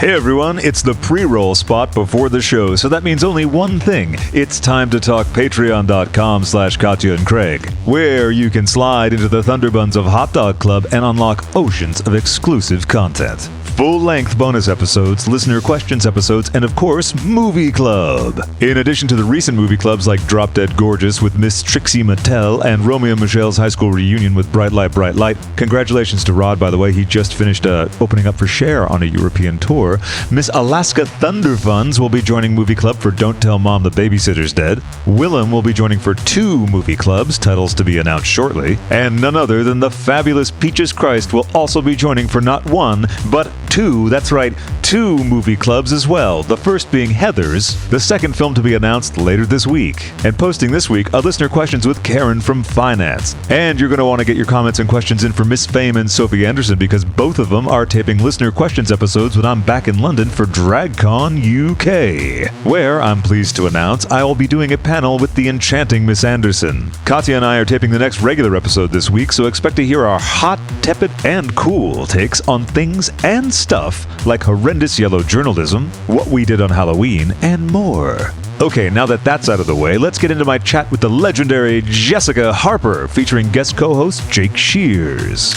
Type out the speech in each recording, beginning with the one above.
Hey everyone, it's the pre-roll spot before the show, so that means only one thing. It's time to talk patreon.com/Katya and Craig, where you can slide into the Thunderbuns of Hot Dog Club and unlock oceans of exclusive content. Full-length bonus episodes, listener questions episodes, and of course, Movie Club. In addition to the recent movie clubs like Drop Dead Gorgeous with Miss Trixie Mattel and Romeo and Michelle's high school reunion with Bright Light, Bright Light. Congratulations to Rod, by the way. He just finished opening up for Cher on a European tour. Miss Alaska Thunderfunds will be joining Movie Club for Don't Tell Mom the Babysitter's Dead. Willem will be joining for 2 movie clubs, titles to be announced shortly. And none other than the fabulous Peaches Christ will also be joining for not 1, but 2, that's right, 2 movie clubs as well. The first being Heathers, the second film to be announced later this week. And posting this week, a listener questions with Karen from Finance. And you're going to want to get your comments and questions in for Miss Fame and Sophie Anderson because both of them are taping listener questions episodes when I'm back in London for DragCon UK, where I'm pleased to announce I will be doing a panel with the enchanting Miss Anderson. Katya and I are taping the next regular episode this week, so expect to hear our hot, tepid, and cool takes on things and stuff like horrendous yellow journalism, what we did on Halloween, and more. Okay, now that that's out of the way, let's get into my chat with the legendary Jessica Harper, featuring guest co-host Jake Shears.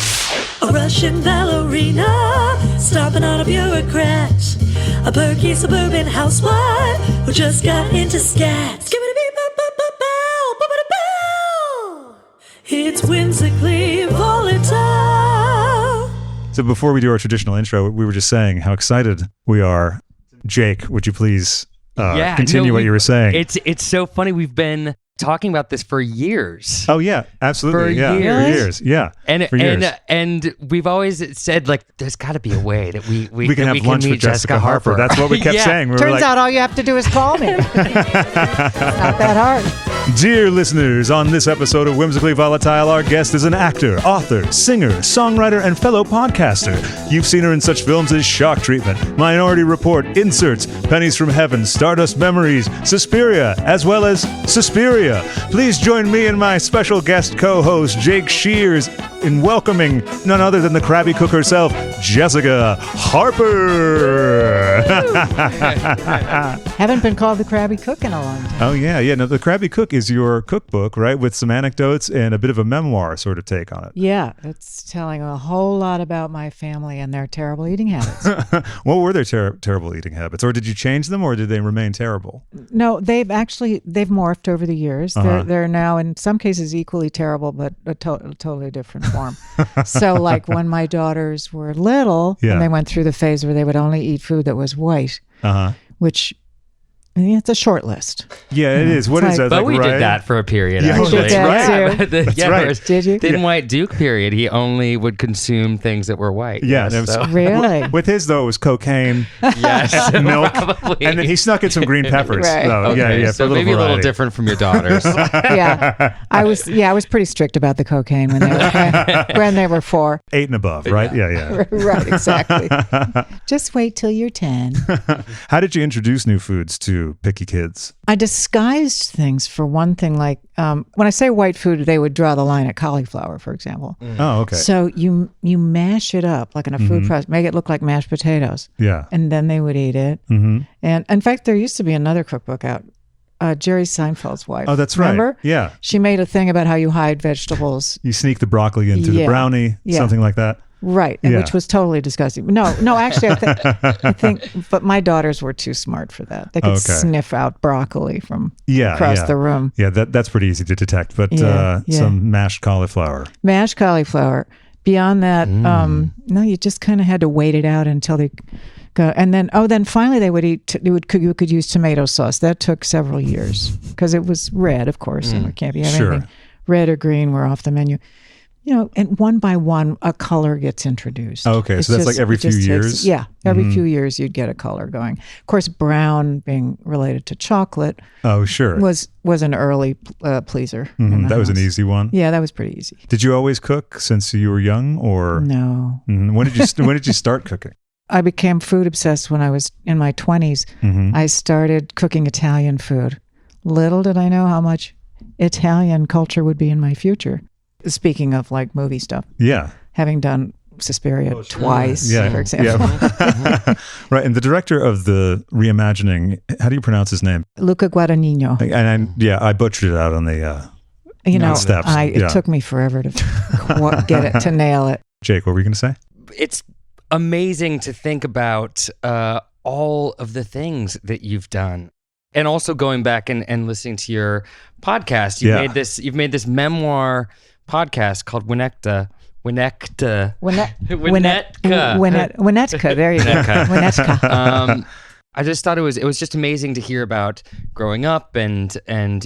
A Russian ballerina, stomping on a bureaucrat, a perky suburban housewife who just got into scat. It's whimsically volatile. So before we do our traditional intro, we were just saying how excited we are. Jake, would you please continue what you were saying? It's so funny. We've been talking about this for years. Oh yeah, absolutely. For years. Yeah. And we've always said like there's got to be a way that we can have lunch with Jessica Harper. That's what we kept saying. Turns out all you have to do is call me. It's not that hard. Dear listeners, on this episode of Whimsically Volatile, our guest is an actor, author, singer, songwriter, and fellow podcaster. You've seen her in such films as Shock Treatment, Minority Report, Inserts, Pennies From Heaven, Stardust Memories, Suspiria, as well as Suspiria. Please join me and my special guest co-host, Jake Shears, in welcoming none other than the Crabby Cook herself, Jessica Harper. Haven't been called the Crabby Cook in a long time. Oh, yeah. No, the Crabby Cook is your cookbook, right? With some anecdotes and a bit of a memoir sort of take on it. Yeah, it's telling a whole lot about my family and their terrible eating habits. What were their terrible eating habits? Or did you change them, or did they remain terrible? No, they've morphed over the years. They're now in some cases equally terrible, but a totally different form. So like when my daughters were little, and they went through the phase where they would only eat food that was white, which it's a short list. Yeah, it is. What is that? But we did that for a period, actually. Did that too. That's right. Did you? In White Duke period, he only would consume things that were white. Yeah. Really? With his, though, it was cocaine, yes, milk, probably. and then he snuck in some green peppers. Right. So, Okay, so maybe variety. a little different from your daughters. Yeah. I was pretty strict about the cocaine when they were 4. 8 and above, right? Yeah. Right, exactly. Just wait till you're 10. How did you introduce new foods to picky kids? I disguised things. For one thing, like when I say white food, they would draw the line at cauliflower, for example. Oh, okay. So you mash it up like in a food process, make it look like mashed potatoes. Yeah. And then they would eat it. Mm-hmm. And in fact, there used to be another cookbook out. Jerry Seinfeld's wife. Oh, that's Remember? right. Yeah. She made a thing about how you hide vegetables. You sneak the broccoli into the brownie, something like that. Right, which was totally disgusting. No, actually, I think, but my daughters were too smart for that. They could sniff out broccoli from across the room. Yeah, that's pretty easy to detect, but some mashed cauliflower. Mashed cauliflower. Beyond that, no, you just kind of had to wait it out until they go. And then finally they would eat, you could use tomato sauce. That took several years because it was red, of course, and it can't be anything. Red or green were off the menu. And one by one, a color gets introduced. Okay, so that's like every few years? Every few years you'd get a color going. Of course, brown, being related to chocolate, was an early pleaser. Mm-hmm. That was an easy one? Yeah, that was pretty easy. Did you always cook since you were young, or? No. Mm-hmm. When did you start cooking? I became food obsessed when I was in my 20s. Mm-hmm. I started cooking Italian food. Little did I know how much Italian culture would be in my future. Speaking of like movie stuff. Yeah. Having done Suspiria twice, for example. Yeah. Right. And the director of the reimagining, how do you pronounce his name? Luca Guadagnino. And I butchered it out on the steps. It took me forever to get it, to nail it. Jake, what were you going to say? It's amazing to think about all of the things that you've done. And also going back and listening to your podcast, you've made this memoir podcast called Winnetka. Winnetka. There you go. Winnetka. I just thought it was just amazing to hear about growing up and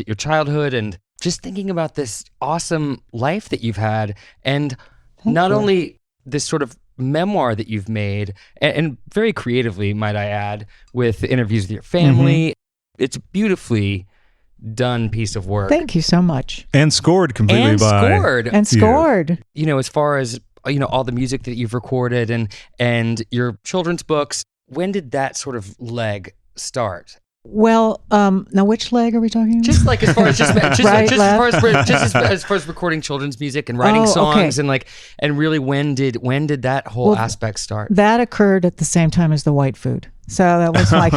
your childhood and just thinking about this awesome life that you've had, and not only this sort of memoir that you've made, and very creatively, might I add, with interviews with your family. It's a beautifully done piece of work. Thank you so much. And scored completely scored. You know, as far as all the music that you've recorded and your children's books, when did that sort of leg start? Well, now which leg are we talking about? Just like as far as as far as recording children's music and writing songs and really when did that whole aspect start? That occurred at the same time as the white food. So that was like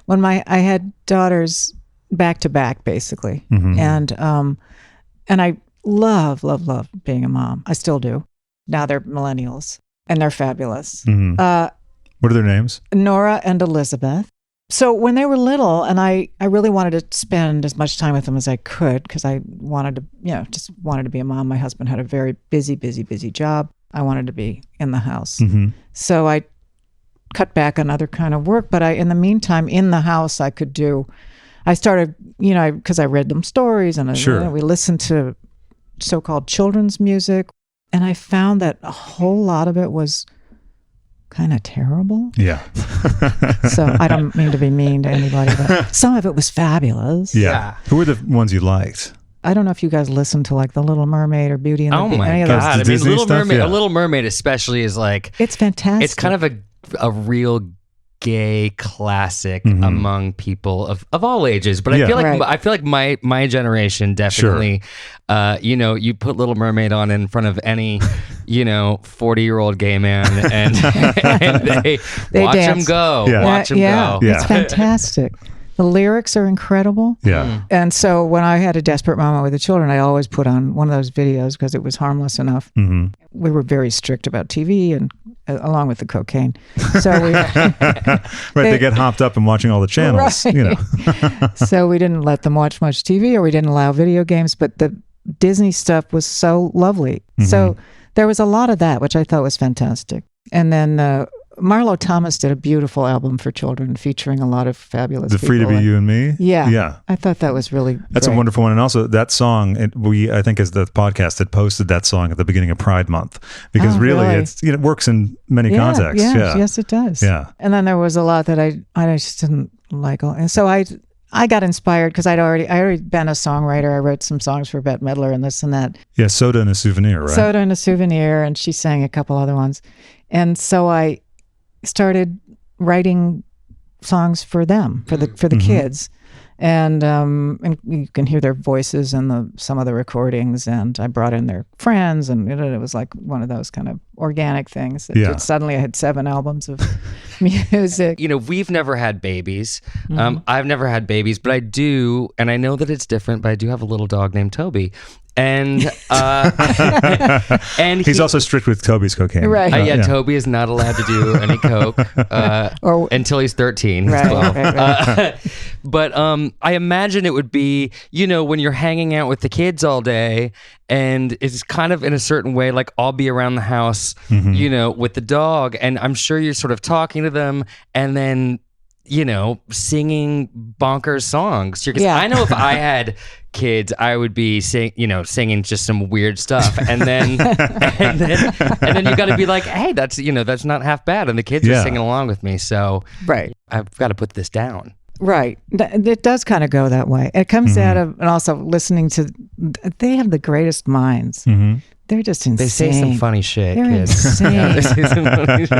when I had daughters back to back basically, and I love being a mom. I still do. Now they're millennials and they're fabulous. What are their names? Nora and Elizabeth. So when they were little, and I really wanted to spend as much time with them as I could because I wanted to, just wanted to be a mom. My husband had a very busy job. I wanted to be in the house. So I cut back on other kind of work, but in the meantime, in the house, I started, because I read them stories and we listened to so-called children's music, and I found that a whole lot of it was kind of terrible. Yeah. So I don't mean to be mean to anybody, but some of it was fabulous. Yeah. Who were the ones you liked? I don't know if you guys listened to like The Little Mermaid or Beauty and the Beast. Oh my God. I mean, Little Mermaid especially is like... It's fantastic. It's kind of a real gay classic among people of all ages, but I feel like my generation definitely you put Little Mermaid on in front of any 40-year-old gay man and they watch dance. him go. Watch him go. It's fantastic. The lyrics are incredible. Yeah. And so when I had a desperate moment with the children, I always put on one of those videos because it was harmless enough. We were very strict about TV and along with the cocaine. So we they get hopped up and watching all the channels. So we didn't let them watch much TV, or we didn't allow video games, but the Disney stuff was so lovely. So there was a lot of that, which I thought was fantastic. And then Marlo Thomas did a beautiful album for children featuring a lot of fabulous people. Free to Be You and Me? Yeah. I thought that was really That's great. a wonderful one. And also that song, I think as the podcast had posted that song at the beginning of Pride Month, because really? It's it works in many contexts. Yes, it does. Yeah. And then there was a lot that I just didn't like. And so I got inspired because I already been a songwriter. I wrote some songs for Bette Midler and this and that. Yeah, Soda and a Souvenir, right? Soda and a Souvenir, and she sang a couple other ones. And so I started writing songs for them, for the kids, and you can hear their voices in some of the recordings. And I brought in their friends, and it was like one of those kind of organic things. Suddenly, I had 7 albums of music. We've never had babies. I've never had babies, but I do, and I know that it's different. But I do have a little dog named Toby. And he's also strict with Toby's cocaine. Right. Toby is not allowed to do any coke until he's 13. Right, 12. Right. But I imagine it would be, when you're hanging out with the kids all day, and it's kind of in a certain way, like I'll be around the house, with the dog, and I'm sure you're sort of talking to them, and then singing bonkers songs. I know if I had kids, I would be singing just some weird stuff, and then you got to be like, hey, that's not half bad, and the kids are singing along with me. So I've got to put this down. Right. It does kind of go that way. It comes out of, and also listening to, they have the greatest minds. They're just insane. They say some funny shit. They're insane.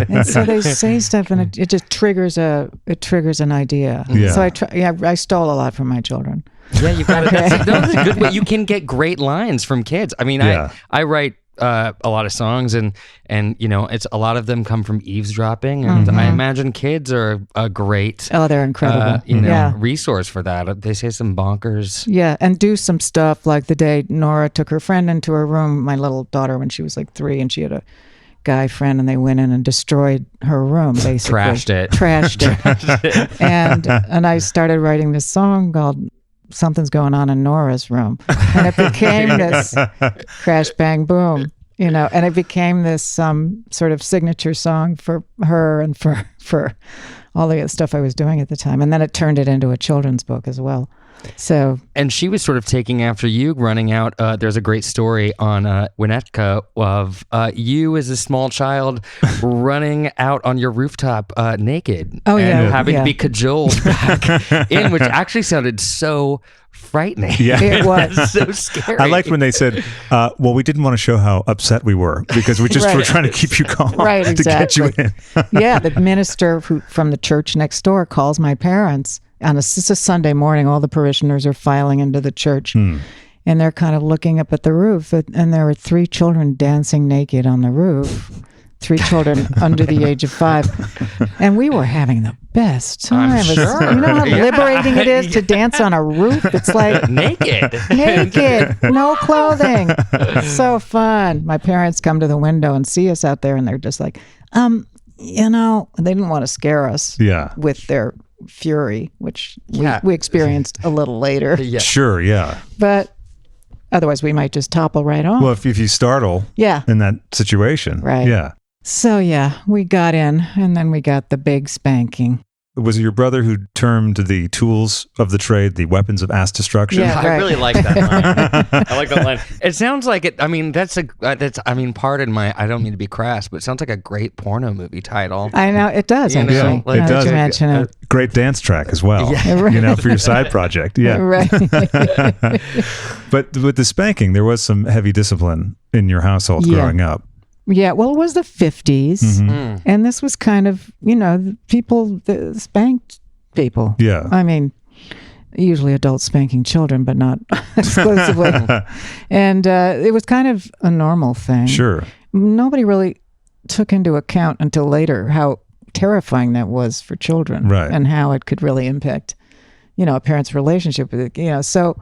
And so they say stuff, and it just triggers an idea. Yeah. So I stole a lot from my children. Yeah, you got it. That's a good way. You can get great lines from kids. I mean, I write a lot of songs, and it's a lot of them come from eavesdropping, and I imagine kids are a great they're incredible. Resource for that. They say some bonkers. Yeah, and do some stuff like the day Nora took her friend into her room, my little daughter, when she was like 3, and she had a guy friend, and they went in and destroyed her room, basically. Trashed it. And I started writing this song called Something's Going On in Nora's Room. And it became this crash, bang, boom, and it became this sort of signature song for her and for all the stuff I was doing at the time. And then it turned it into a children's book as well. So, and she was sort of taking after you, running out. There's a great story on Winnetka of you as a small child running out on your rooftop naked. Having to be cajoled back in, which actually sounded so frightening. Yeah, it was so scary. I liked when they said, well, we didn't want to show how upset we were because we just were trying to keep you calm to get you in. Yeah, the minister from the church next door calls my parents. It's a Sunday morning, all the parishioners are filing into the church, and they're kind of looking up at the roof, and there were 3 children dancing naked on the roof, 3 children under the age of 5, and we were having the best time. I'm sure. You know how liberating it is to dance on a roof? It's like naked, no clothing. So fun. My parents come to the window and see us out there, and they're just like, they didn't want to scare us with their fury, which we experienced a little later. Sure, yeah. But otherwise, we might just topple right off. Well, if you startle in that situation. Right. Yeah. So, we got in, and then we got the big spanking. Was it your brother who termed the tools of the trade the weapons of ass destruction? Yeah, I really like that line. I like that line. It sounds like it. I mean, pardon my. I don't mean to be crass, but it sounds like a great porno movie title. I know it does. Actually, it does. You mention it. Great dance track as well. Yeah. For your side project. Yeah. Right. But with the spanking, there was some heavy discipline in your household growing up. Yeah, well, it was the 50s, and this was kind of, people spanked people. Yeah. I mean, usually adults spanking children, but not exclusively. And it was kind of a normal thing. Sure. Nobody really took into account until later how terrifying that was for children, right, and how it could really impact, a parent's relationship with it. So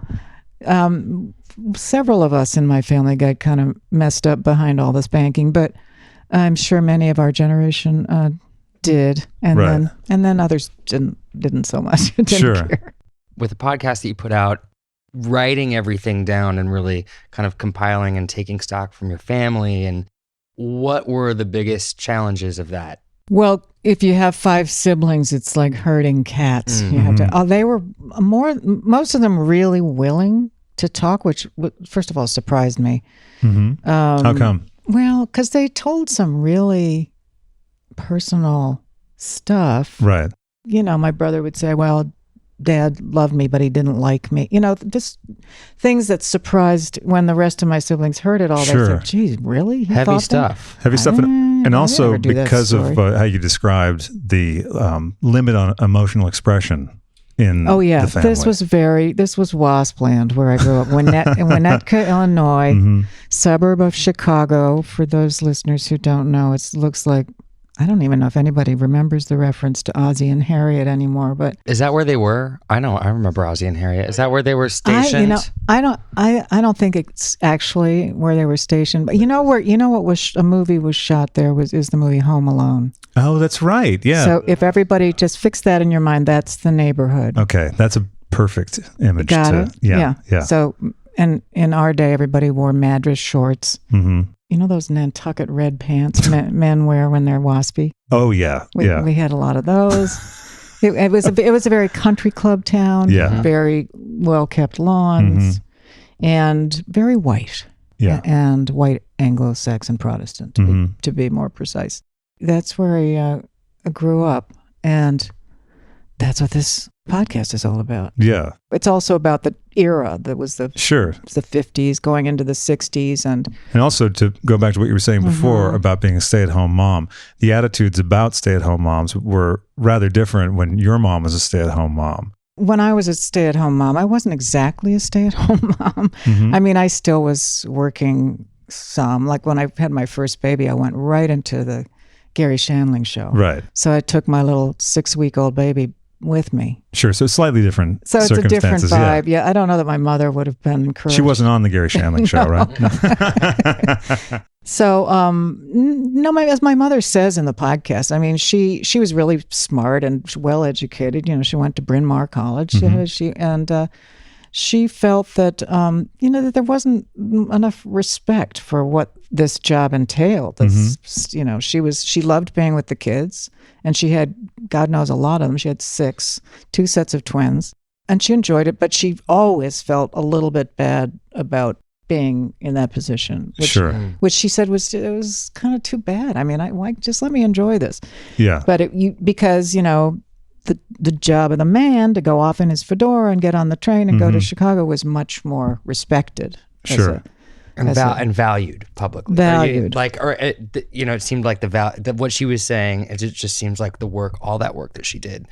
several of us in my family got kind of messed up behind all the spanking, but I'm sure many of our generation did, and then others didn't so much. Didn't care. With the podcast that you put out, writing everything down and really kind of compiling and taking stock from your family, and what were the biggest challenges of that? Well, if you have 5 siblings, it's like herding cats. You have to. They were most of them really willing to talk, which first of all surprised me. How come? Well, because they told some really personal stuff. Right. My brother would say, well, Dad loved me, but he didn't like me. This things that surprised when the rest of my siblings heard it all. Sure. They said, geez, really? He Heavy thought stuff. Heavy stuff. And also because of how you described the limit on emotional expression in the family. This was WASPland, where I grew up. In Winnetka, Illinois, suburb of Chicago. For those listeners who don't know, it looks like, I don't even know if anybody remembers the reference to Ozzie and Harriet anymore. But is that where they were? I know. I remember Ozzie and Harriet. Is that where they were stationed? I don't think it's actually where they were stationed. But a movie was shot there is the movie Home Alone. Oh, that's right. Yeah. So if everybody just fix that in your mind, that's the neighborhood. Okay, that's a perfect image. Got it? Yeah. So, and in our day, everybody wore Madras shorts. Those Nantucket red pants men wear when they're waspy. Oh yeah, we had a lot of those. It was a very country club town. Yeah. Very well kept lawns, and very white. Yeah. And white Anglo-Saxon Protestant to be more precise. That's where I grew up, and that's what this podcast is all about. Yeah. It's also about the era that was the 50s going into the 60s. And also, to go back to what you were saying before about being a stay-at-home mom, the attitudes about stay-at-home moms were rather different when your mom was a stay-at-home mom. When I was a stay-at-home mom, I wasn't exactly a stay-at-home mom. I mean, I still was working some. Like when I had my first baby, I went right into the Gary Shandling show. Right. So I took my little 6-week-old baby with me. Sure. So slightly different So it's a different circumstances. vibe. Yeah. I don't know that my mother would have been encouraged. She wasn't on the Gary Shandling show, right? So, no, as my mother says in the podcast, I mean, she was really smart and well educated. You know, she went to Bryn Mawr College. She felt that that there wasn't enough respect for what this job entailed. You know, she loved being with the kids, and she had, God knows, a lot of them. She had 2 sets of twins, and she enjoyed it. But she always felt a little bit bad about being in that position, which she said was kind of too bad. I mean, just let me enjoy this. Yeah. But because, you know, the job of the man to go off in his fedora and get on the train and go to Chicago was much more respected. Sure. And valued publicly. Valued. It seemed like what she was saying, it just seems like all that work that she did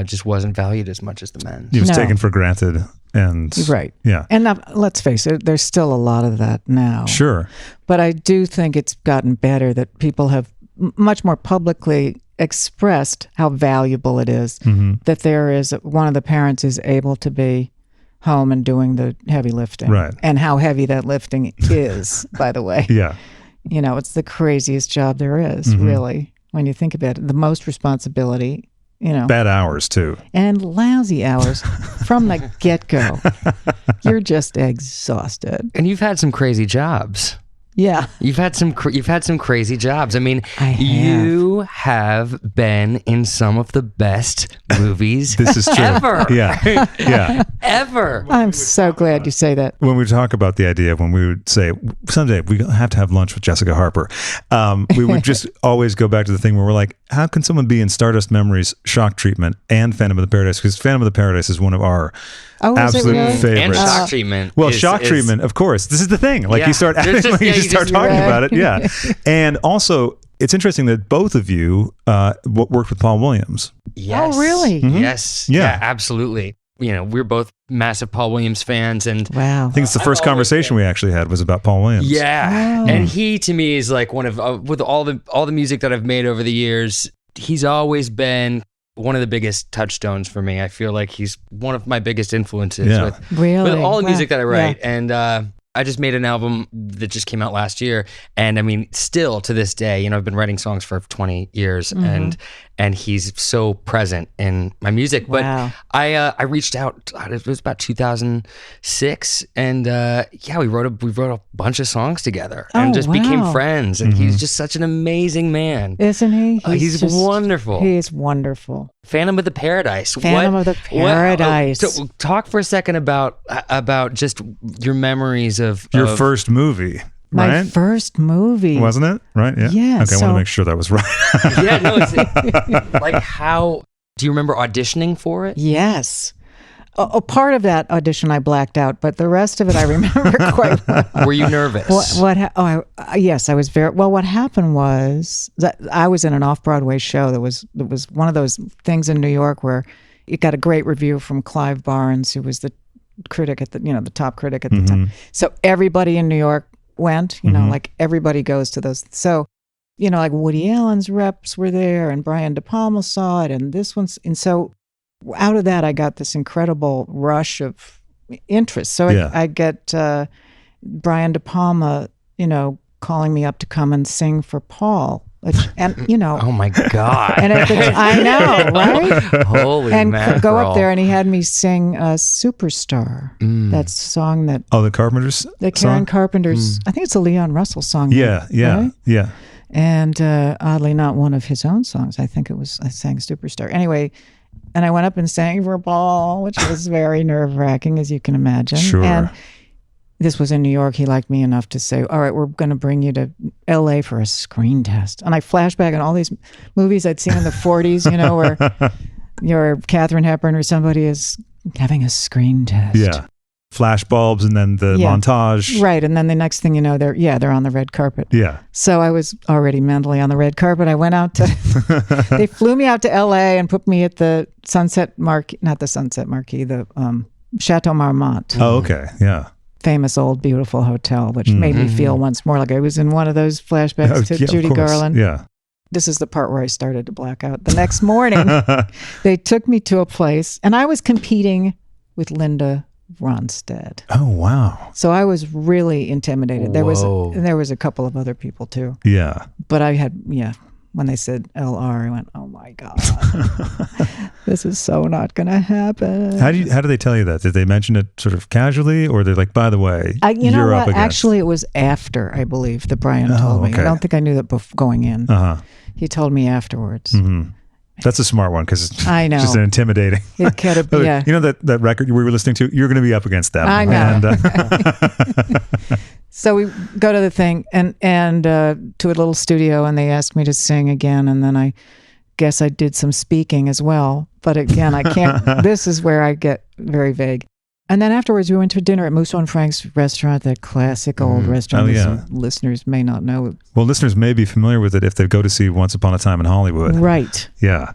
just wasn't valued as much as the men. It was taken for granted. And right. Yeah. And now, let's face it, there's still a lot of that now. Sure. But I do think it's gotten better that people have much more publicly expressed how valuable it is that one of the parents is able to be home and doing the heavy lifting. Right. And how heavy that lifting is, by the way. Yeah. You know, it's the craziest job there is, really, when you think about it. The most responsibility. You know, bad hours too, and lousy hours from the get-go. You're just exhausted, and you've had some crazy jobs. Yeah, you've had some crazy jobs. I mean, you have been in some of the best movies. This is true. Ever. Yeah. Ever. I'm so glad you say that. When we talk about the idea of when we would say someday we have to have lunch with Jessica Harper, we would just always go back to the thing where we're like, how can someone be in Stardust Memories, Shock Treatment, and Phantom of the Paradise? Because Phantom of the Paradise is one of our absolute favorites. And Shock Treatment. Well, Shock Treatment, of course. This is the thing. Like you start acting, you start talking about it. Yeah. And also, it's interesting that both of you worked with Paul Williams. Yes. Oh, really? Yes. Yeah, absolutely. You know, we're both massive Paul Williams fans, and wow. I think it's the first conversation we actually had was about Paul Williams. Yeah, and he to me is like one of with all the music that I've made over the years, he's always been one of the biggest touchstones for me. I feel like he's one of my biggest influences with all the music that I write, and I just made an album that just came out last year, and I mean, still to this day, you know, I've been writing songs for 20 years, and he's so present in my music. But I reached out. It was about 2006, and we wrote a bunch of songs together, and just became friends. And he's just such an amazing man, isn't he? He's wonderful. He is wonderful. Phantom of the Paradise. Phantom of the Paradise. So talk for a second about just your memories of your first movie. My right? first movie. Wasn't it? Right? Yeah. Yeah. Okay, I want to make sure that was right. Yeah, no, it's like how do you remember auditioning for it? Yes. A part of that audition I blacked out, but the rest of it I remember quite well. Were you nervous? Yes, I was very well. What happened was that I was in an off-Broadway show that was one of those things in New York where it got a great review from Clive Barnes, who was the critic at the top critic at the time. So everybody in New York went, like everybody goes to those. So, like Woody Allen's reps were there, and Brian De Palma saw it, and this one's, and so out of that I got this incredible rush of interest. So I get Brian De Palma, calling me up to come and sing for Paul. And oh my God! And I know, right? Holy and mackerel. Go up there, and he had me sing "Superstar." That song that the Carpenters, the Karen Carpenter's. I think it's a Leon Russell song. Yeah. And oddly, not one of his own songs. I think I sang "Superstar." Anyway, and I went up and sang for Paul, which was very nerve-wracking, as you can imagine. Sure. And this was in New York. He liked me enough to say, all right, we're going to bring you to L.A. for a screen test. And I flash back on all these movies I'd seen in the 40s, where your Katharine Hepburn or somebody is having a screen test. Yeah. Flash bulbs and then the montage. Right. And then the next thing you know, they're on the red carpet. Yeah. So I was already mentally on the red carpet. I went out to, they flew me out to L.A. and put me at the Sunset Marquee, not the Sunset Marquee, the Chateau Marmont. Oh, okay. Yeah. famous old beautiful hotel, which made me feel once more like I was in one of those flashbacks to Judy of course. Garland. Yeah. This is the part where I started to black out. The next morning, they took me to a place, and I was competing with Linda Ronstadt. Oh, wow. So I was really intimidated. There Whoa. was a couple of other people too. Yeah. But I had, when they said LR, I went, oh my God, this is so not going to happen. How do they tell you that? Did they mention it sort of casually, or they're like, by the way, You know you're what? up against? Actually, it was after, I believe, that Brian told me. okay. I don't think I knew that going in. He told me afterwards. That's a smart one because I know. It's just an intimidating. It could have, yeah. You know that record we were listening to? You're going to be up against that. I know. know. So we go to the thing and to a little studio, and they asked me to sing again, and then I guess I did some speaking as well. But again, I can't. This is where I get very vague. And then afterwards, we went to dinner at Mousseau and Frank's restaurant, that classic old restaurant. Oh, yeah. Some listeners may not know. Well, listeners may be familiar with it if they go to see Once Upon a Time in Hollywood. Right. Yeah.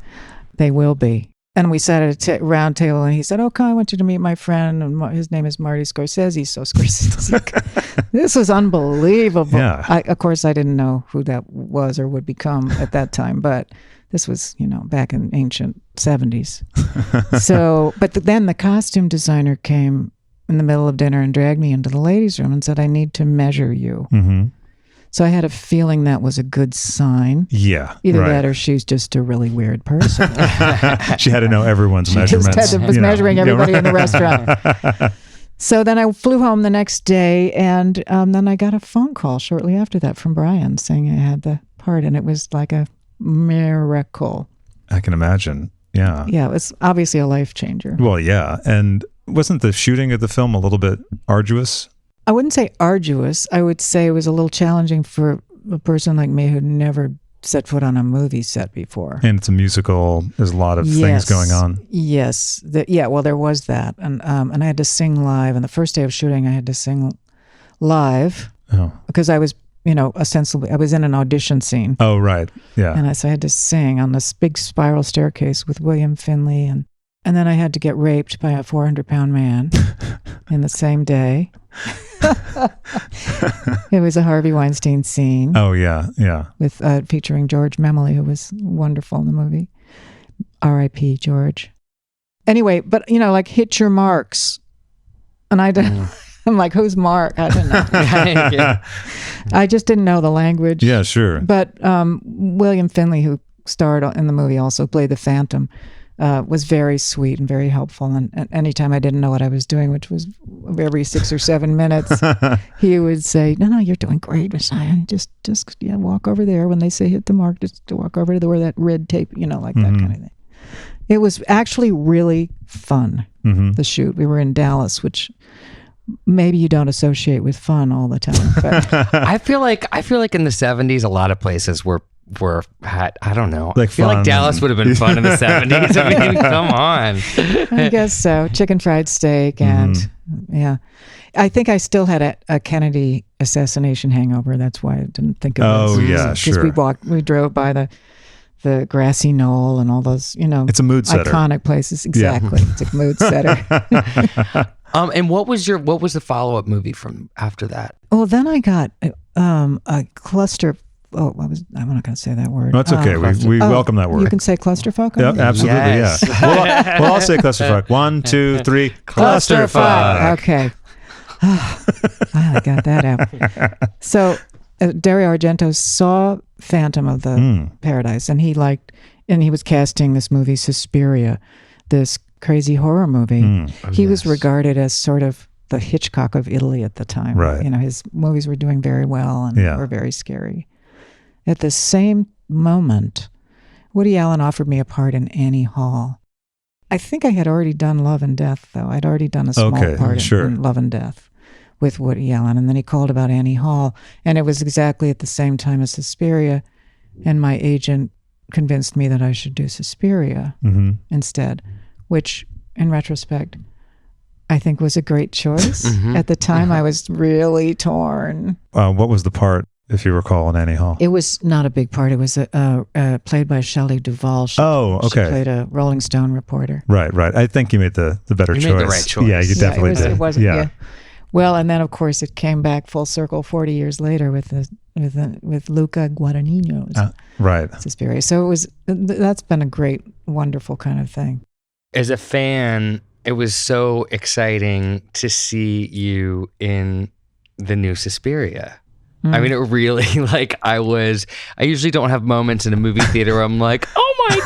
They will be. And we sat at a round table, and he said, "Okay, I want you to meet my friend, and his name is Marty Scorsese." So Scorsese, this was unbelievable. Yeah. Of course, I didn't know who that was or would become at that time, but this was, back in ancient 70s. So, but then the costume designer came in the middle of dinner and dragged me into the ladies' room and said, "I need to measure you." Mm-hmm. So I had a feeling that was a good sign. Yeah. Either right. that or she's just a really weird person. She had to know everyone's measurements. Just was measuring everybody in the restaurant. So then I flew home the next day, and then I got a phone call shortly after that from Brian saying I had the part, and it was like a miracle. I can imagine. Yeah. Yeah, it was obviously a life changer. Well, yeah. And wasn't the shooting of the film a little bit arduous? I wouldn't say arduous. I would say it was a little challenging for a person like me who'd never set foot on a movie set before. And it's a musical. There's a lot of things going on. Yes. Well, there was that. And I had to sing live. And the first day of shooting, I had to sing live because I was, ostensibly, I was in an audition scene. Oh, right. Yeah. And so I had to sing on this big spiral staircase with William Finley. And then I had to get raped by a 400-pound man in the same day. It was a Harvey Weinstein scene. Oh, yeah. Yeah. With featuring George Memley, who was wonderful in the movie. R.I.P. George. Anyway, but like hit your marks. And I'm like, who's Mark? I don't know. I just didn't know the language. Yeah, sure. But William Finley, who starred in the movie, also played the Phantom. Was very sweet and very helpful. And anytime I didn't know what I was doing, which was every 6 or 7 minutes, he would say, no, you're doing great, Messiah. Just walk over there. When they say hit the mark, just walk over to where that red tape, like that kind of thing. It was actually really fun, the shoot. We were in Dallas, which maybe you don't associate with fun all the time. But I feel like in the 70s, a lot of places were I don't know. Like I feel like Dallas would have been fun in the 70s. I mean, come on. I guess so. Chicken fried steak and yeah. I think I still had a Kennedy assassination hangover. That's why I didn't think of it. Oh, yeah, sure. Because we drove by the grassy knoll and all those, it's a mood setter. Iconic places. Exactly. Yeah. It's a mood setter. And what was the follow-up movie from after that? Well, then I got a cluster. Oh, I'm not going to say that word. That's okay. We welcome that word. You can say clusterfuck? Yep, absolutely, yes. Yeah. Well, I'll say clusterfuck. 1, 2, 3. Clusterfuck. Okay. I got that out. So Dario Argento saw Phantom of the Paradise, and he was casting this movie Suspiria, this crazy horror movie. He was regarded as sort of the Hitchcock of Italy at the time. Right. His movies were doing very well and were very scary. At the same moment, Woody Allen offered me a part in Annie Hall. I think I had already done Love and Death, though. I'd already done a small part in Love and Death with Woody Allen. And then he called about Annie Hall. And it was exactly at the same time as Suspiria. And my agent convinced me that I should do Suspiria instead, which, in retrospect, I think was a great choice. At the time, I was really torn. What was the part, if you recall, in Annie Hall? It was not a big part. It was played by Shelley Duvall. She played a Rolling Stone reporter. Right. I think you made the better choice. You made the right choice. Yeah, you definitely did. It wasn't. Yeah. Well, and then of course it came back full circle 40 years later with Luca Guadagnino's Right. Suspiria. So that's been a great, wonderful kind of thing. As a fan, it was so exciting to see you in the new Suspiria. I mean, it really, like, I usually don't have moments in a movie theater where I'm like, oh my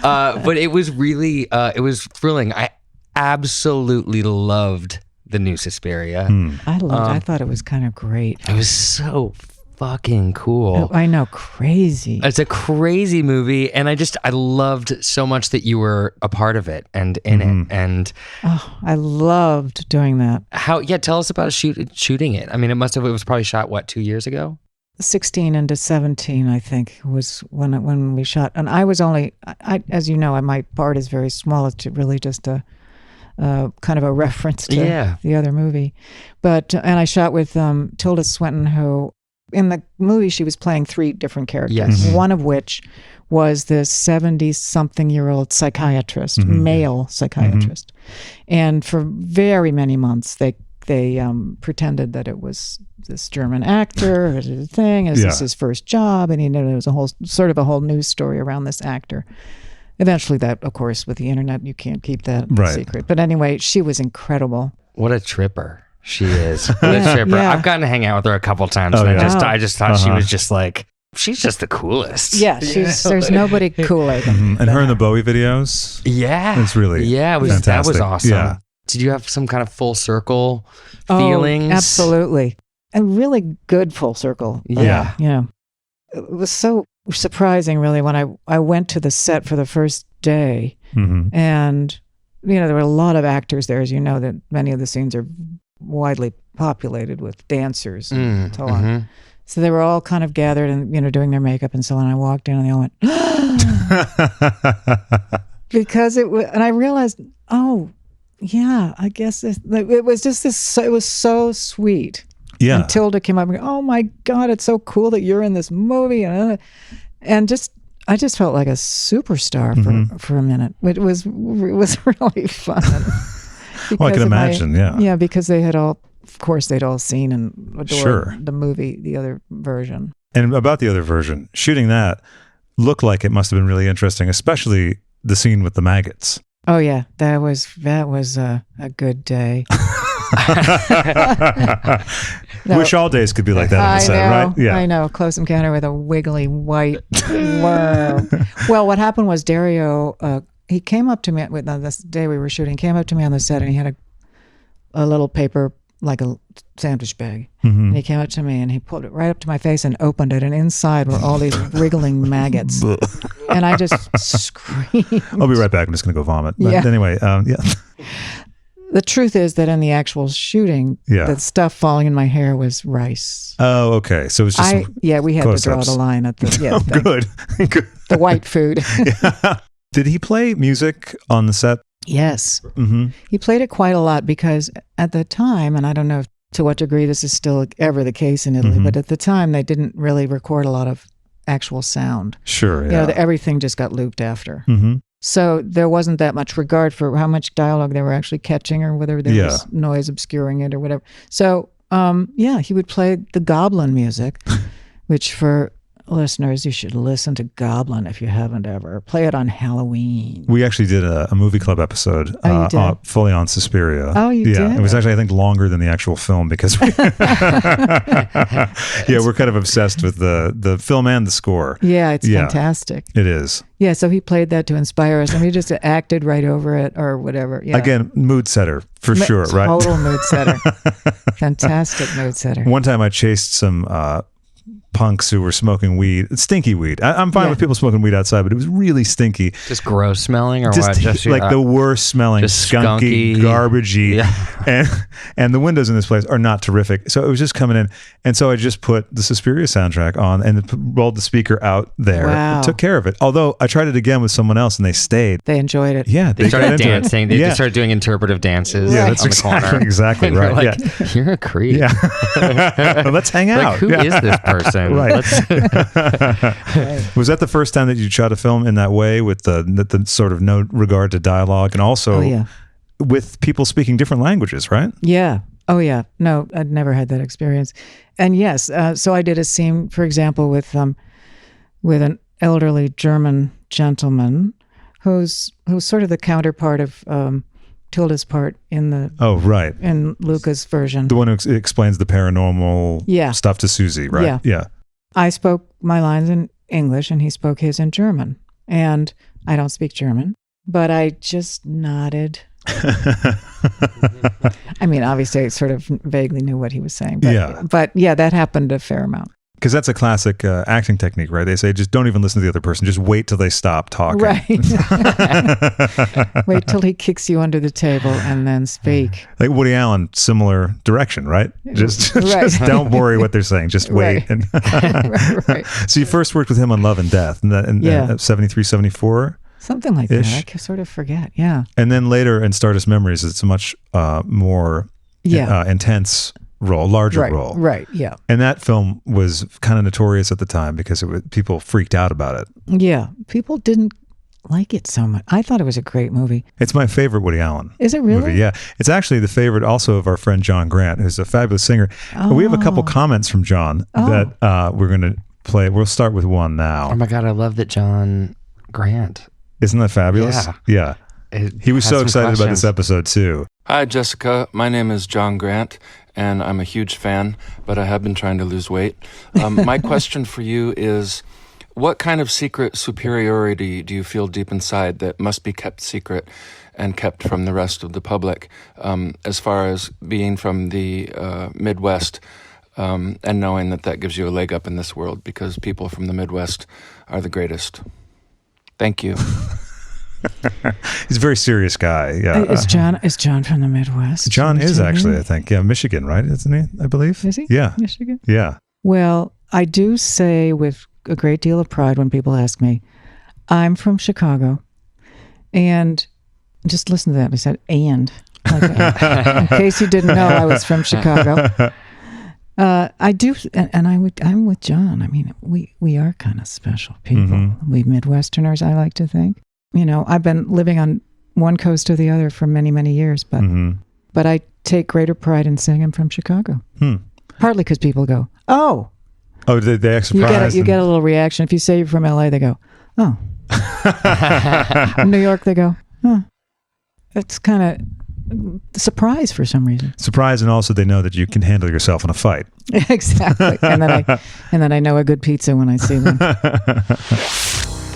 God. But it was really, it was thrilling. I absolutely loved the new Suspiria. I loved it. I thought it was kind of great. It was so fucking cool. Oh, I know, crazy. It's a crazy movie, and I loved so much that you were a part of it and in it. And I loved doing that. Tell us about shooting it. I mean, it was probably shot, 2 years ago? 16 into 17, I think, was when we shot. And I was only, as you know, my part is very small. It's really just a kind of a reference to the other movie. But, and I shot with Tilda Swinton, who, in the movie, she was playing 3 different characters, one of which was this 70-something-year-old psychiatrist, male psychiatrist. And for very many months, they pretended that it was this German actor, or the thing, this is his first job, and there was a whole news story around this actor. Eventually, that, of course, with the internet, you can't keep that secret. But anyway, she was incredible. What a tripper she is. What a tripper. Yeah. I've gotten to hang out with her a couple times, and I just thought she was just like, she's just the coolest. Yeah, there's nobody cooler than And her in the Bowie videos. Yeah. It's really fantastic. That was awesome. Yeah. Did you have some kind of full circle feelings? Absolutely. A really good full circle. Yeah. Yeah. It was so surprising, really, when I went to the set for the first day. And, there were a lot of actors there, as you know, that many of the scenes are widely populated with dancers and so on. So they were all kind of gathered and, doing their makeup and so on. I walked in and they all went, because and I realized, oh, yeah, I guess it was just this, it was so sweet. Yeah. And Tilda came up and go, oh my God, it's so cool that you're in this movie. And I just felt like a superstar for a minute. It was really fun. Well, I can imagine, Yeah, because they had all, of course, they'd all seen and adored the movie, the other version. And about the other version, shooting that looked like it must have been really interesting, especially the scene with the maggots. Oh yeah, that was a good day. Wish all days could be like that on the set, right? Yeah, I know. Close encounter with a wiggly white worm. Well, what happened was Dario, he came up to me on this day we were shooting. Came up to me on the set and he had a little paper, like a sandwich bag. And he came up to me and he pulled it right up to my face and opened it, and inside were all these wriggling maggots. And I just screamed. I'll be right back. I'm just going to go vomit. But anyway, The truth is that in the actual shooting, the stuff falling in my hair was rice. Oh, okay. So it was just we had to draw the line at the good. The white food. Did he play music on the set? Yes. He played it quite a lot because at the time, and I don't know to what degree this is still ever the case in Italy, but at the time they didn't really record a lot of actual sound. Sure, yeah. Everything just got looped after. So there wasn't that much regard for how much dialogue they were actually catching or whether there was noise obscuring it or whatever. So, he would play the Goblin music, which for listeners, you should listen to Goblin if you haven't ever. Play it on Halloween. We actually did a movie club episode fully on Suspiria. Oh, you did? It was actually, I think, longer than the actual film because we're kind of obsessed with the film and the score. Yeah, it's fantastic. It is. Yeah, so he played that to inspire us, and we just acted right over it or whatever. Yeah. Again, mood setter for sure, right? Total mood setter. Fantastic mood setter. One time I chased some punks who were smoking weed, stinky weed. I'm fine with people smoking weed outside, but it was really stinky. Just gross smelling, or just, what? Just like the worst smelling, just skunky, garbagey, Yeah. and the windows in this place are not terrific. So it was just coming in, and so I just put the Suspiria soundtrack on and rolled the speaker out there. Wow. It took care of it. Although I tried it again with someone else, and they stayed. They enjoyed it. Yeah, They started got into it. dancing. They started doing interpretive dances. Yeah, on that's the corner. exactly And right. you're like, you're a creep. Yeah, well, let's hang out. Like, who is this person? Right. Right. Was that the first time that you shot a film in that way with the sort of no regard to dialogue, and also with people speaking different languages, right? Yeah. Oh, yeah. No, I'd never had that experience. And yes, so I did a scene, for example, with an elderly German gentleman who's sort of the counterpart of Tilda's part in the in Luca's version. The one who explains the paranormal stuff to Susie, right? Yeah. I spoke my lines in English and he spoke his in German. And I don't speak German, but I just nodded. I mean, obviously I sort of vaguely knew what he was saying. But yeah, that happened a fair amount. Because that's a classic acting technique, right? They say, just don't even listen to the other person. Just wait till they stop talking. Right. Wait till he kicks you under the table and then speak. Like Woody Allen, similar direction, right? Just don't worry what they're saying. Just wait. Right. Right. So you first worked with him on Love and Death in 73, 74? Something like that. I can sort of forget. Yeah. And then later in Stardust Memories, it's a much more intense role, larger role. Right, yeah. And that film was kind of notorious at the time because people freaked out about it. Yeah, people didn't like it so much. I thought it was a great movie. It's my favorite Woody Allen. Is it really? Movie. Yeah. It's actually the favorite also of our friend John Grant, who's a fabulous singer. Oh. We have a couple comments from John that we're going to play. We'll start with one now. Oh my God, I love that John Grant. Isn't that fabulous? Yeah. He was so excited about this episode too. Hi, Jessica. My name is John Grant, and I'm a huge fan, but I have been trying to lose weight. My question for you is, what kind of secret superiority do you feel deep inside that must be kept secret and kept from the rest of the public, as far as being from the Midwest and knowing that gives you a leg up in this world because people from the Midwest are the greatest? Thank you. He's a very serious guy. Yeah. Is John from the Midwest? John is actually, I think. Yeah, Michigan, right? Isn't he? I believe. Is he? Yeah. Michigan? Yeah. Well, I do say with a great deal of pride when people ask me, I'm from Chicago. And just listen to that. I said, and. In case you didn't know, I was from Chicago. I do, and I'm with John. I mean, we are kind of special people. Mm-hmm. We Midwesterners, I like to think. You know, I've been living on one coast or the other for many, many years, but I take greater pride in saying I'm from Chicago. Partly because people go, oh, they act surprised. You get a little reaction. If you say you're from LA, they go, oh. New York, they go, huh. It's kind of surprise for some reason. Surprise, and also they know that you can handle yourself in a fight. Exactly. And then I know a good pizza when I see them.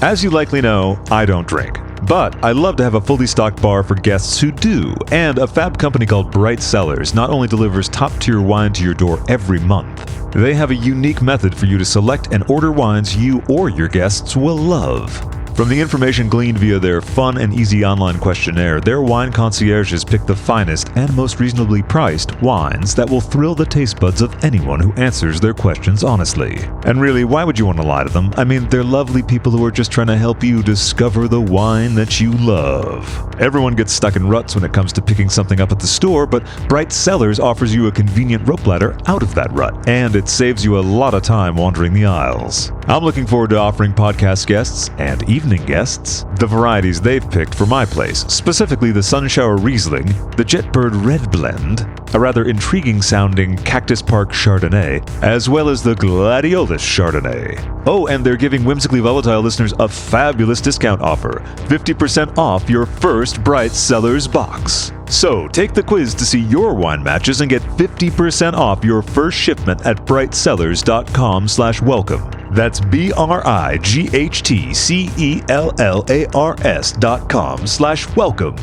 As you likely know, I don't drink. But I love to have a fully stocked bar for guests who do, and a fab company called Bright Cellars not only delivers top-tier wine to your door every month, they have a unique method for you to select and order wines you or your guests will love. From the information gleaned via their fun and easy online questionnaire, their wine concierges pick the finest and most reasonably priced wines that will thrill the taste buds of anyone who answers their questions honestly. And really, why would you want to lie to them? I mean, they're lovely people who are just trying to help you discover the wine that you love. Everyone gets stuck in ruts when it comes to picking something up at the store, but Bright Cellars offers you a convenient rope ladder out of that rut, and it saves you a lot of time wandering the aisles. I'm looking forward to offering podcast guests and evening guests the varieties they've picked for my place, specifically the Sunshower Riesling, the Jetbird Red Blend, a rather intriguing sounding Cactus Park Chardonnay, as well as the Gladiolus Chardonnay. Oh, and they're giving Whimsically Volatile listeners a fabulous discount offer, 50% off your first Bright Cellars box. So, take the quiz to see your wine matches and get 50% off your first shipment at brightcellars.com/welcome. That's BRIGHTCELLARS.com/welcome.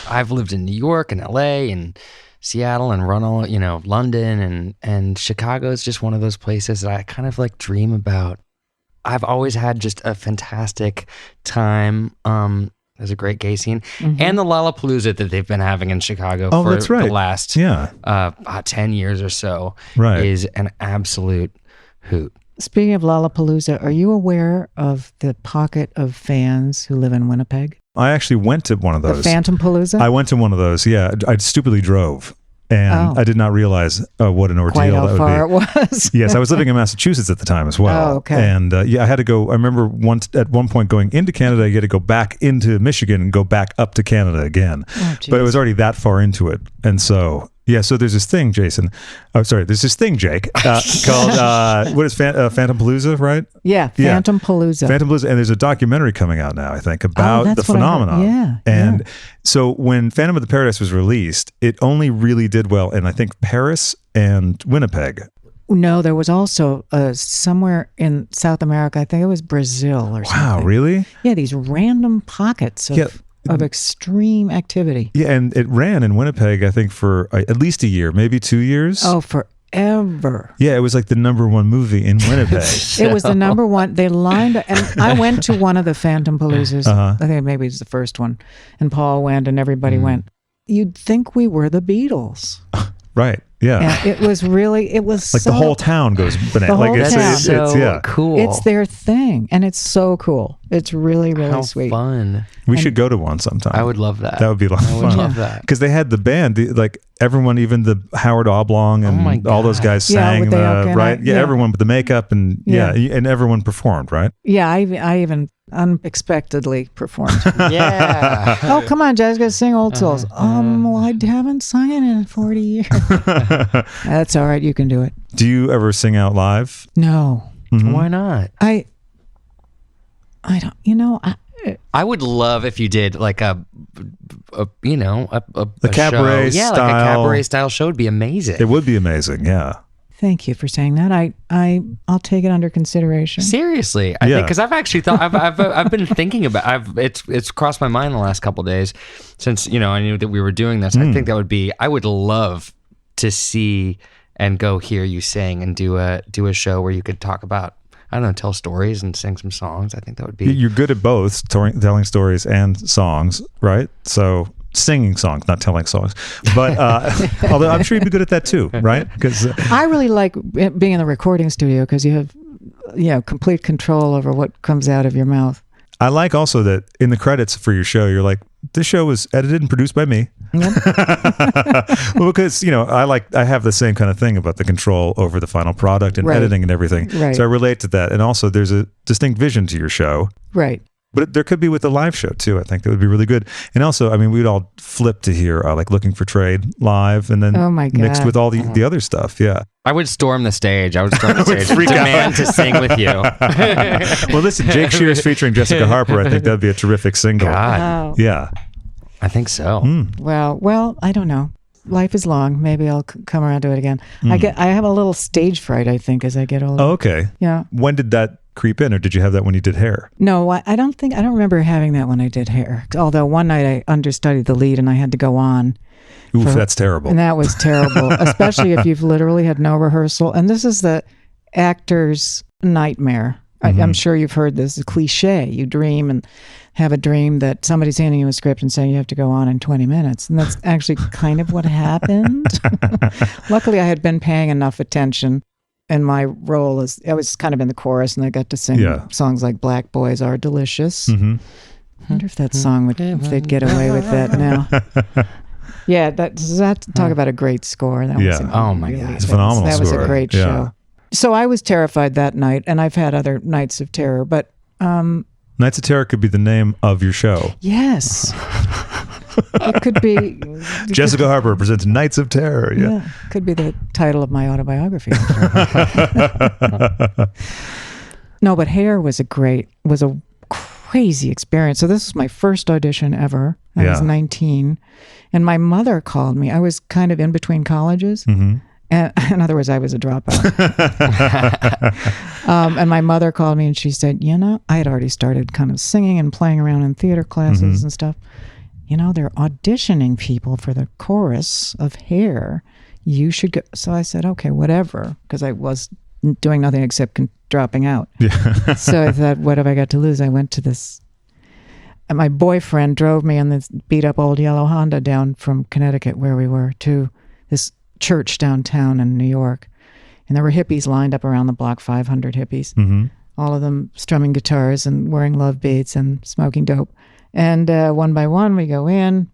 I've lived in New York and LA and Seattle and run all, London and Chicago is just one of those places that I kind of like dream about. I've always had just a fantastic time. There's a great gay scene. Mm-hmm. And the Lollapalooza that they've been having in Chicago for the last 10 years or so is an absolute hoot. Speaking of Lollapalooza, are you aware of the pocket of fans who live in Winnipeg? I actually went to one of those. The Phantom Palooza? I went to one of those, yeah. I stupidly drove. And I did not realize what an ordeal Quite how that would far be. it was. Yes, I was living in Massachusetts at the time as well. Oh, okay. And I had to go. I remember at one point going into Canada, you had to go back into Michigan and go back up to Canada again. But it was already that far into it. And so, so there's this thing, Jason. Oh, sorry, there's this thing, Jake, called, what is Phantom Palooza, right? Yeah, Phantom Palooza. Phantom Palooza. And there's a documentary coming out now, I think, about that's the what I heard. phenomenon. Yeah. And so when Phantom of the Paradise was released, it only really did well in, I think, Paris and Winnipeg. No, there was also somewhere in South America, I think it was Brazil or something. Wow, really? Yeah, these random pockets of extreme activity. Yeah, and it ran in Winnipeg, I think, for at least a year, maybe 2 years. Oh, forever. Yeah, it was like the #1 movie in Winnipeg. It was the #1. They lined up, and I went to one of the Phantom Paloozas. I think maybe it was the first one. And Paul went, and everybody went. You'd think we were the Beatles. Right. Yeah. And it was like the whole town goes bananas. The whole Like town. it's yeah. cool. It's their thing, and it's so cool. It's really, really How sweet. fun. We should go to one sometime. I would love that. That would be a lot of fun. I would love that. Because they had the band, like everyone, even the Howard Oblong and all those guys sang, with the elk in right? it. Yeah, Yeah. everyone with the makeup and and everyone performed, right? Yeah, I even unexpectedly performed. Yeah. Oh, come on, Jessica, sing Old Souls. Well, I haven't sung it in 40 years. That's all right. You can do it. Do you ever sing out live? No, Why not? I don't. I would love if you did like a cabaret show. Yeah, like a style. cabaret style show would be amazing. It would be amazing. Yeah. Thank you for saying that. I'll take it under consideration. Seriously, I think because I've actually thought I've been thinking about it's crossed my mind the last couple of days since I knew that we were doing this. I think I would love to see and go hear you sing and do a show where you could talk about, I don't know, tell stories and sing some songs. I think that would be. You're good at both, telling stories and songs, right? So singing songs, not telling songs. But although I'm sure you'd be good at that too, right? Because I really like being in the recording studio because you have complete control over what comes out of your mouth. I like also that in the credits for your show, you're like, this show was edited and produced by me. Yep. Well, because I have the same kind of thing about the control over the final product and Right. editing and everything. Right. So I relate to that. And also, there's a distinct vision to your show. Right. But there could be with the live show too. I think that would be really good. And also, I mean, we'd all flip to hear like Looking for Trade live, and then Oh my God. mixed with all the other stuff. Yeah. I would storm the stage. I would storm the stage. freak out. Demand to sing with you. Well, listen, Jake Shears featuring Jessica Harper. I think that'd be a terrific single. God, Oh. Yeah. I think so. Well, I don't know. Life is long. Maybe I'll come around to it again. I have a little stage fright, I think, as I get older. Oh, okay. Yeah. When did that creep in, or did you have that when you did hair? No, I don't remember having that when I did hair. Although one night I understudied the lead and I had to go on. Oof, that's terrible. And that was terrible, especially if you've literally had no rehearsal. And this is the actor's nightmare. I'm sure you've heard this cliche. You dream and have a dream that somebody's handing you a script and saying you have to go on in 20 minutes. And that's actually kind of what happened. Luckily, I had been paying enough attention. And my role is, I was kind of in the chorus and I got to sing songs like Black Boys Are Delicious. I wonder if that song if they'd get away with that now. Yeah, talk about a great score. That was Oh my God. It's a phenomenal That was score. a great Yeah. show. So I was terrified that night, and I've had other nights of terror, but Nights of Terror could be the name of your show. yes. It could be Jessica Harper presents Nights of Terror. Yeah. could be the title of my autobiography. No, but hair was a crazy experience. So this was my first audition ever. I was 19, and my mother called me. I was kind of in between colleges. And, in other words, I was a dropout. And my mother called me and she said, I had already started kind of singing and playing around in theater classes and stuff. They're auditioning people for the chorus of Hair. You should go. So I said, okay, whatever, because I was doing nothing except dropping out. Yeah. So I thought, what have I got to lose? I went to this. And my boyfriend drove me in this beat up old yellow Honda down from Connecticut, where we were, to this church downtown in New York. And there were hippies lined up around the block, 500 hippies, all of them strumming guitars and wearing love beads and smoking dope. And one by one, we go in.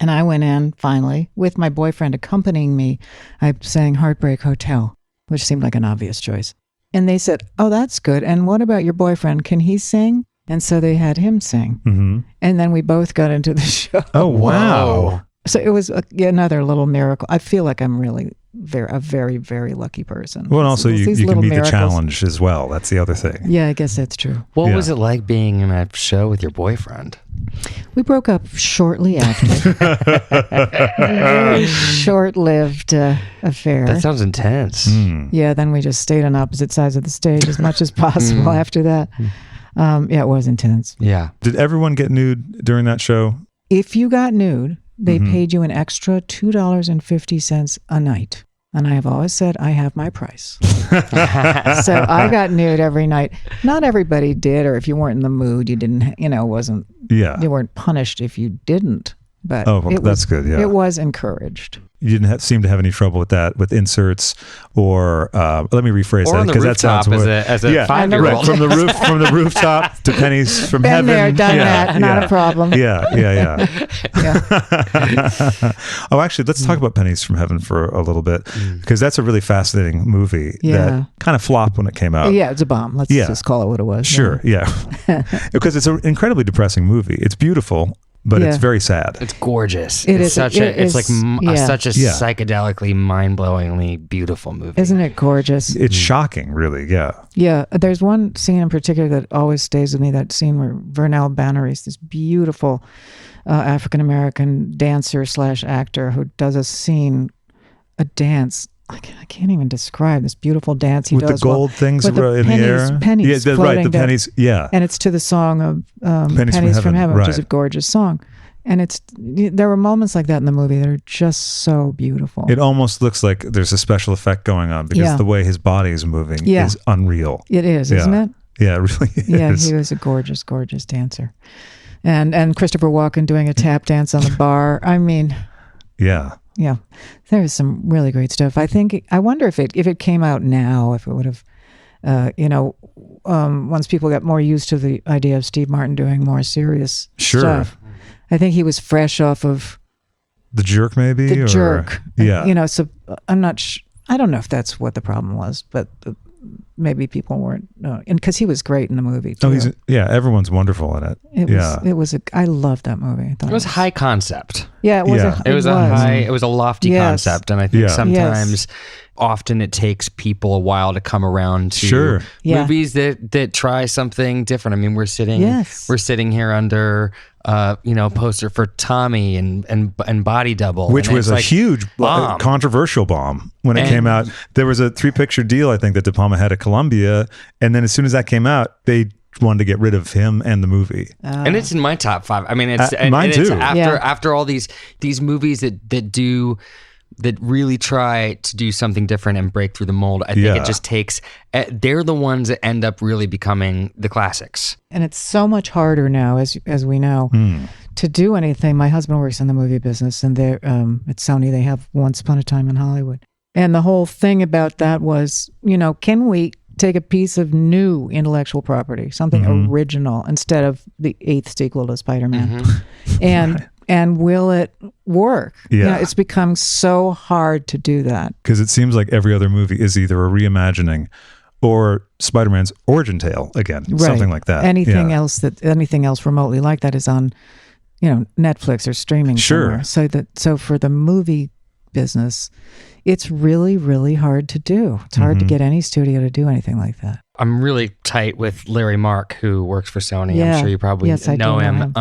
And I went in finally with my boyfriend accompanying me. I sang Heartbreak Hotel, which seemed like an obvious choice. And they said, "Oh, that's good. And what about your boyfriend? Can he sing?" And so they had him sing. Mm-hmm. And then we both got into the show. Oh, wow. So it was another little miracle. I feel like I'm really a very, very lucky person. Well, and also you can meet miracles. the challenge as well. That's the other thing. Yeah, I guess that's true. What was it like being in a show with your boyfriend? We broke up shortly after. Very short-lived affair. That sounds intense. Yeah, then we just stayed on opposite sides of the stage as much as possible after that. Yeah, it was intense. Yeah. Did everyone get nude during that show? If you got nude, they paid you an extra $2.50 a night. And I have always said, I have my price. So I got nude every night. Not everybody did, or if you weren't in the mood, you didn't, wasn't, you weren't punished if you didn't. But that's good, yeah. It was encouraged. You didn't seem to have any trouble with that, with inserts, or let me rephrase or that on the because that sounds rooftop as a 5-year-old. Right, from the rooftop to Pennies from Been Heaven. there, done that, not a problem. Yeah. Oh, actually, let's talk about Pennies from Heaven for a little bit because that's a really fascinating movie that kind of flopped when it came out. Yeah, it's a bomb. Let's just call it what it was. Sure, yeah. Because it's an incredibly depressing movie. It's beautiful. But it's very sad. It's gorgeous. It's such a psychedelically, mind-blowingly beautiful movie. Isn't it gorgeous? It's shocking, really. Yeah. Yeah. There's one scene in particular that always stays with me. That scene where Vernell Banneries, this beautiful African-American dancer / actor who does a dance. I can't even describe this beautiful dance he does. With the gold things in the air? Pennies. Yeah, right, the pennies. Yeah. And it's to the song of Pennies from Heaven, which is a gorgeous song. And there were moments like that in the movie that are just so beautiful. It almost looks like there's a special effect going on because the way his body is moving is unreal. It is, isn't it? Yeah, it really is. Yeah, he was a gorgeous, gorgeous dancer. And Christopher Walken doing a tap dance on the bar. I mean... Yeah. Yeah, there's some really great stuff. I wonder if it came out now, if it would have, once people got more used to the idea of Steve Martin doing more serious stuff. I think he was fresh off of The Jerk, maybe. The Jerk. Yeah. So I'm not. I don't know if that's what the problem was, but maybe people weren't. And because he was great in the movie too. Everyone's wonderful in it. I loved that movie. It was high concept. Yeah, it was a lofty concept, and I think sometimes, often it takes people a while to come around to movies that try something different. I mean, we're sitting here under poster for Tommy and Body Double, which was a huge bomb. Controversial bomb when it came out. There was a 3-picture deal, I think, that De Palma had at Columbia, and then as soon as that came out, they wanted to get rid of him and the movie. And it's in my top 5. I mean, mine too. After all these movies that really try to do something different and break through the mold. I think it just takes, they're the ones that end up really becoming the classics. And it's so much harder now, as we know, to do anything. My husband works in the movie business, and they're at Sony, they have Once Upon a Time in Hollywood. And the whole thing about that was, can we take a piece of new intellectual property, something original, instead of the 8th sequel to Spider-Man? And will it work? Yeah. It's become so hard to do that. Because it seems like every other movie is either a reimagining or Spider-Man's origin tale again, something like that. Anything else remotely like that is on, Netflix or streaming somewhere. So for the movie business, it's really, really hard to do. It's hard to get any studio to do anything like that. I'm really tight with Larry Mark, who works for Sony. I'm sure you probably know him.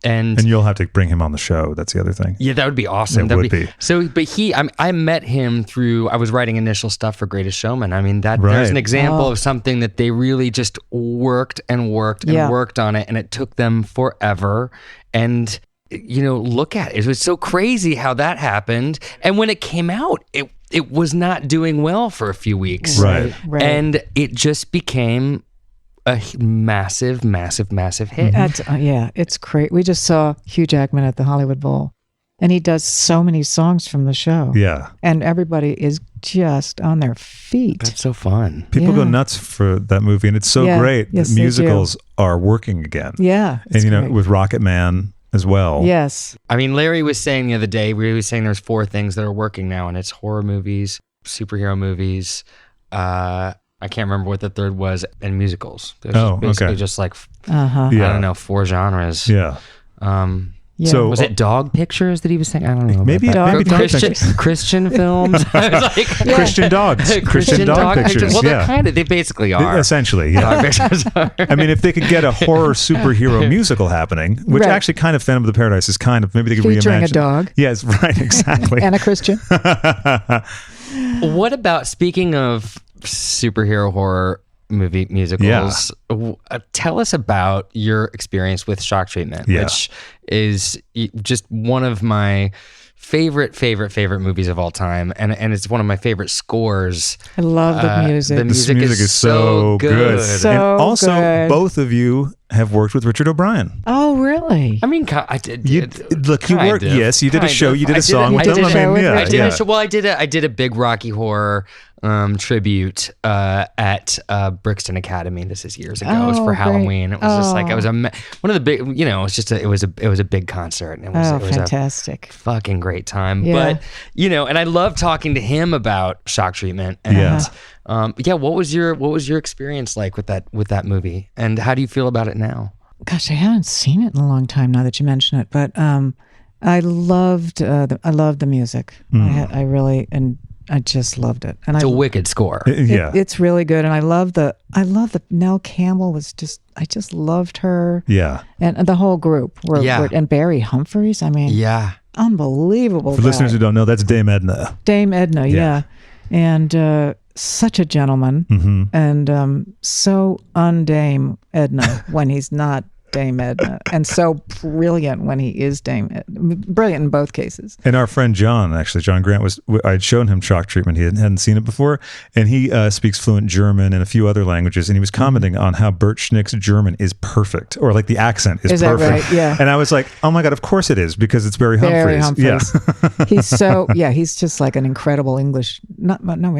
And you'll have to bring him on the show. That's the other thing. Yeah, that would be awesome. That would be. So, but I met him through, I was writing initial stuff for Greatest Showman. I mean, there's an example of something that they really just worked and worked on it, and it took them forever. And look at it. It was so crazy how that happened. And when it came out, it was not doing well for a few weeks. Right. And it just became a massive, massive, massive hit. It's great. We just saw Hugh Jackman at the Hollywood Bowl, and he does so many songs from the show. Yeah. And everybody is just on their feet. That's so fun. People go nuts for that movie, and it's so great that musicals are working again. Yeah. And, with Rocket Man, as well. Yes. I mean, Larry was saying the other day, we were saying there's 4 things that are working now, and it's horror movies, superhero movies, I can't remember what the third was, and musicals. There's basically just like, I don't know, 4 genres. Yeah. Yeah. So Was it dog pictures that he was saying? I don't know. Maybe Dog pictures. Christian films. I was like, Christian dogs. Christian dog pictures. Well, yeah. they basically are. Essentially, yeah. Dog pictures are. I mean, if they could get a horror superhero musical happening, which Right. actually kind of Phantom of the Paradise is kind of, maybe they could Featuring reimagine. a dog. Yes, right, exactly. And a Christian. What about, speaking of superhero horror movie musicals, tell us about your experience with Shock Treatment, which is just one of my favorite movies of all time, and it's one of my favorite scores. I love the music. The This music is so good. So and also, good. both of you have worked with Richard O'Brien. Oh, really? I mean, I did. You worked. Yes, you did a show. You did a song with them. I did a show with I did a big Rocky Horror tribute at Brixton Academy. This is years ago. It was for great. Halloween. It was just like, it was one of the big, it was a big concert, and it was fantastic. a fucking great time. Yeah. But and I love talking to him about Shock Treatment. And what was your experience like with that movie, and how do you feel about it now? Gosh, I haven't seen it in a long time now that you mention it, but I loved the music. I really, and I just loved it. And It's a wicked score. it's really good. And I love the Nell Campbell I just loved her. Yeah. And the whole group and Barry Humphries. I mean, unbelievable. For guy. listeners who don't know, that's Dame Edna. Dame Edna, yeah. And such a gentleman, and so undame Edna when he's not Dame Edna, and so brilliant when he is Dame Edna. Brilliant in both cases. And our friend John Grant I'd shown him Shock Treatment. He hadn't seen it before, and he speaks fluent German and a few other languages, and he was commenting on how Bert Schnick's German is perfect, or like the accent is perfect. That right? Yeah. And I was like, oh my God, of course it is, because it's Barry Humphries. Yeah. He's just like an incredible English,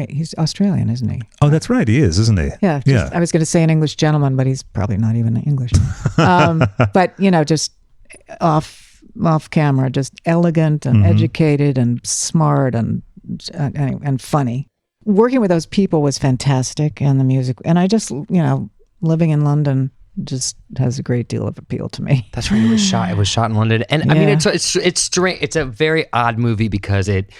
he's Australian, isn't he? Oh, that's right. He is, isn't he? Yeah. I was going to say an English gentleman, but he's probably not even English. But just off camera, just elegant and educated and smart and funny. Working with those people was fantastic, and the music. And I just, living in London just has a great deal of appeal to me. That's right. It was shot in London, and I mean, it's strange. It's a very odd movie because it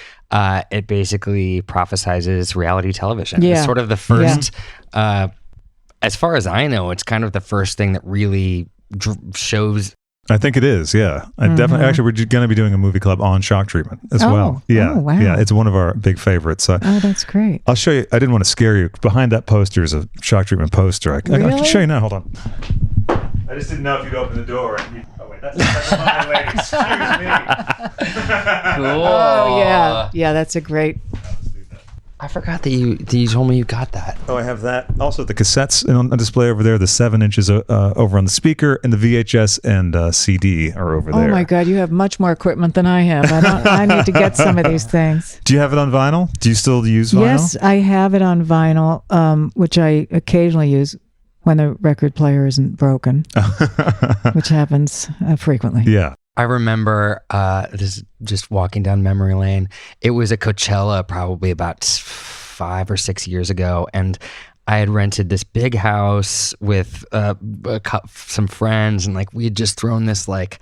basically prophesizes reality television. Yeah. It's sort of the first. As far as I know, it's kind of the first thing that really shows. I think it is, yeah. I definitely. Actually, we're going to be doing a movie club on Shock Treatment as well. Yeah, wow. Yeah, it's one of our big favorites. So, that's great. I'll show you. I didn't want to scare you. Behind that poster is a Shock Treatment poster. I can show you now. Hold on. I just didn't know if you'd open the door. That's my lady. Excuse me. Cool. Oh yeah, that's a great. I forgot that you told me you got that. Oh, I have that. Also, the cassettes on display over there. The 7 inches over on the speaker, and the VHS and CD are over there. Oh my God, you have much more equipment than I have. I need to get some of these things. Do you have it on vinyl? Do you still use vinyl? Yes, I have it on vinyl, which I occasionally use when the record player isn't broken, which happens frequently. Yeah. I remember just walking down memory lane. It was a Coachella probably about 5 or 6 years ago, and I had rented this big house with some friends, and like we had just thrown this like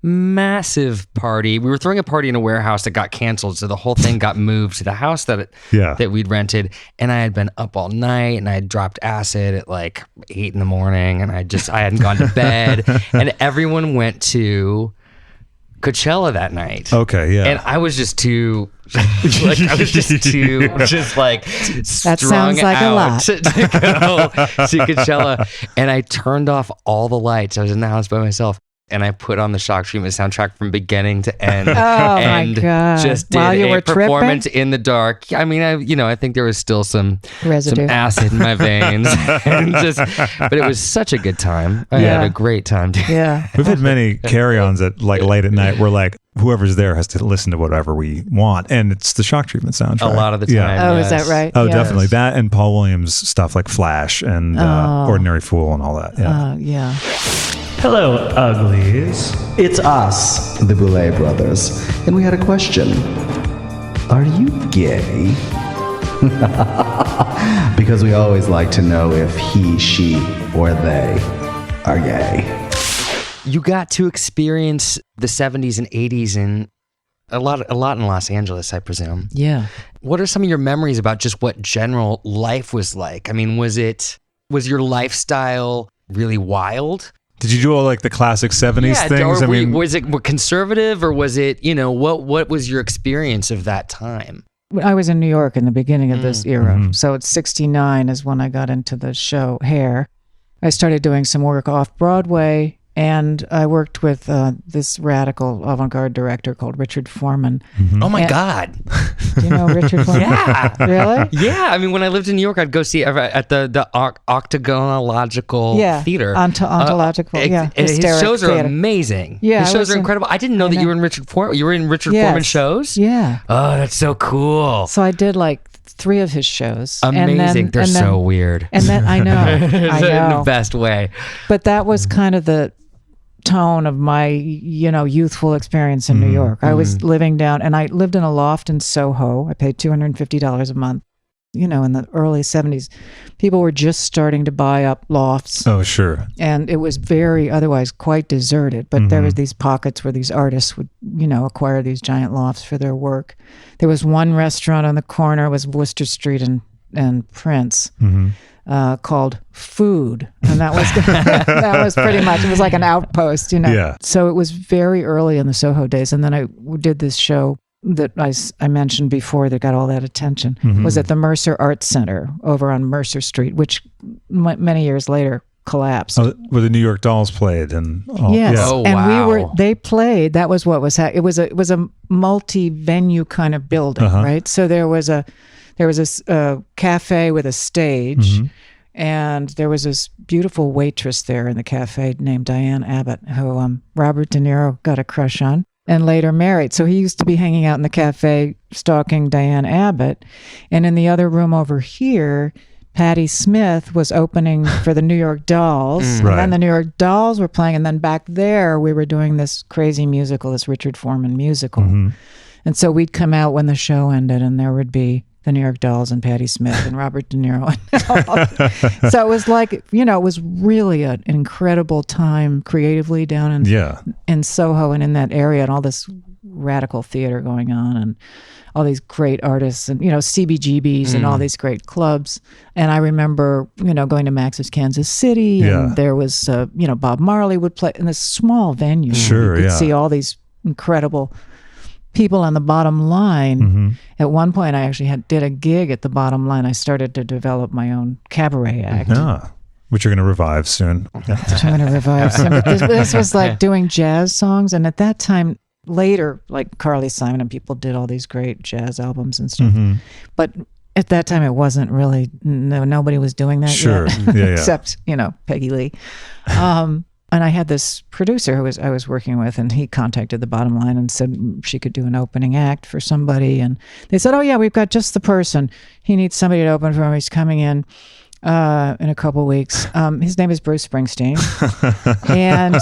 massive party. We were throwing a party in a warehouse that got canceled, so the whole thing got moved to the house that we'd rented. And I had been up all night, and I had dropped acid at like 8 in the morning, and I hadn't gone to bed, and everyone went to Coachella that night. Okay, yeah. And I was just too that sounds like a lot to go to Coachella. And I turned off all the lights. I was in the house by myself. And I put on the Shock Treatment soundtrack from beginning to end. And my God. Just did a performance in the dark. I mean, I think there was still some residue, some acid in my veins, but it was such a good time. I had a great time. Yeah, we've had many carry-ons at like late at night where like whoever's there has to listen to whatever we want, and it's the Shock Treatment soundtrack a lot of the time. Yeah. Oh, yes. Is that right? Oh, yes. Definitely that, and Paul Williams stuff like Flash and Ordinary Fool and all that. Yeah. Yeah. Hello, uglies. It's us, the Boulet brothers, and we had a question. Are you gay? Because we always like to know if he, she, or they are gay. You got to experience the 70s and 80s in a lot in Los Angeles, I presume. Yeah. What are some of your memories about just what general life was like? I mean, was your lifestyle really wild? Did you do all like the classic 70s things? Or was it more conservative, or was it, what was your experience of that time? I was in New York in the beginning of this era. So it's 69 is when I got into the show Hair. I started doing some work off Broadway, and I worked with this radical avant-garde director called Richard Foreman. Oh my God. Do you know Richard Foreman? Yeah. Really? Yeah. I mean, when I lived in New York, I'd go see at the Octagonological Theater. Ontological, And his Hysteric shows are Theater. amazing. Yeah, his shows are incredible. I didn't know that you were in Richard Foreman. You were in Richard Foreman shows? Yeah. Oh, that's so cool. So I did like 3 of his shows. Amazing. They're so weird. And then I know. I know. In the best way. But that was kind of the tone of my, youthful experience in New York. I was living down, and I lived in a loft in Soho. I paid $250 a month. In the early 70s, people were just starting to buy up lofts. Oh, sure. And it was otherwise quite deserted. But there was these pockets where these artists would, acquire these giant lofts for their work. There was one restaurant on the corner, was Worcester Street and Prince. Called Food, and that was that was pretty much, it was like an outpost, Yeah. So it was very early in the Soho days, and then I did this show that I mentioned before that got all that attention. Was at the Mercer Arts Center over on Mercer Street, which many years later collapsed. Oh, where the New York Dolls played, and Yes. yeah. Oh, and wow. they played. That was what was it was a multi-venue kind of building, right? So there was a cafe with a stage, and there was this beautiful waitress there in the cafe named Diane Abbott, who Robert De Niro got a crush on and later married. So he used to be hanging out in the cafe stalking Diane Abbott. And in the other room over here, Patti Smith was opening for the New York Dolls. And then the New York Dolls were playing. And then back there, we were doing this crazy musical, this Richard Foreman musical. And so we'd come out when the show ended, and there would be the New York Dolls and Patti Smith and Robert De Niro. So it was like, it was really an incredible time creatively down in Soho and in that area, and all this radical theater going on, and all these great artists, and CBGBs and all these great clubs. And I remember going to Max's Kansas City, and there was Bob Marley would play in this small venue. Sure, you could see all these incredible people on the Bottom Line. At one point, I actually did a gig at the Bottom Line. I started to develop my own cabaret act. Which you're going to revive soon. Which I'm going to revive soon. But this was like doing jazz songs, and at that time, later, like Carly Simon and people did all these great jazz albums and stuff. But at that time, it wasn't really, nobody was doing that yet. Except, Peggy Lee. And I had this producer who I was working with, and he contacted the Bottom Line and said she could do an opening act for somebody. And they said, oh yeah, we've got just the person. He needs somebody to open for him. He's coming in a couple weeks. His name is Bruce Springsteen. And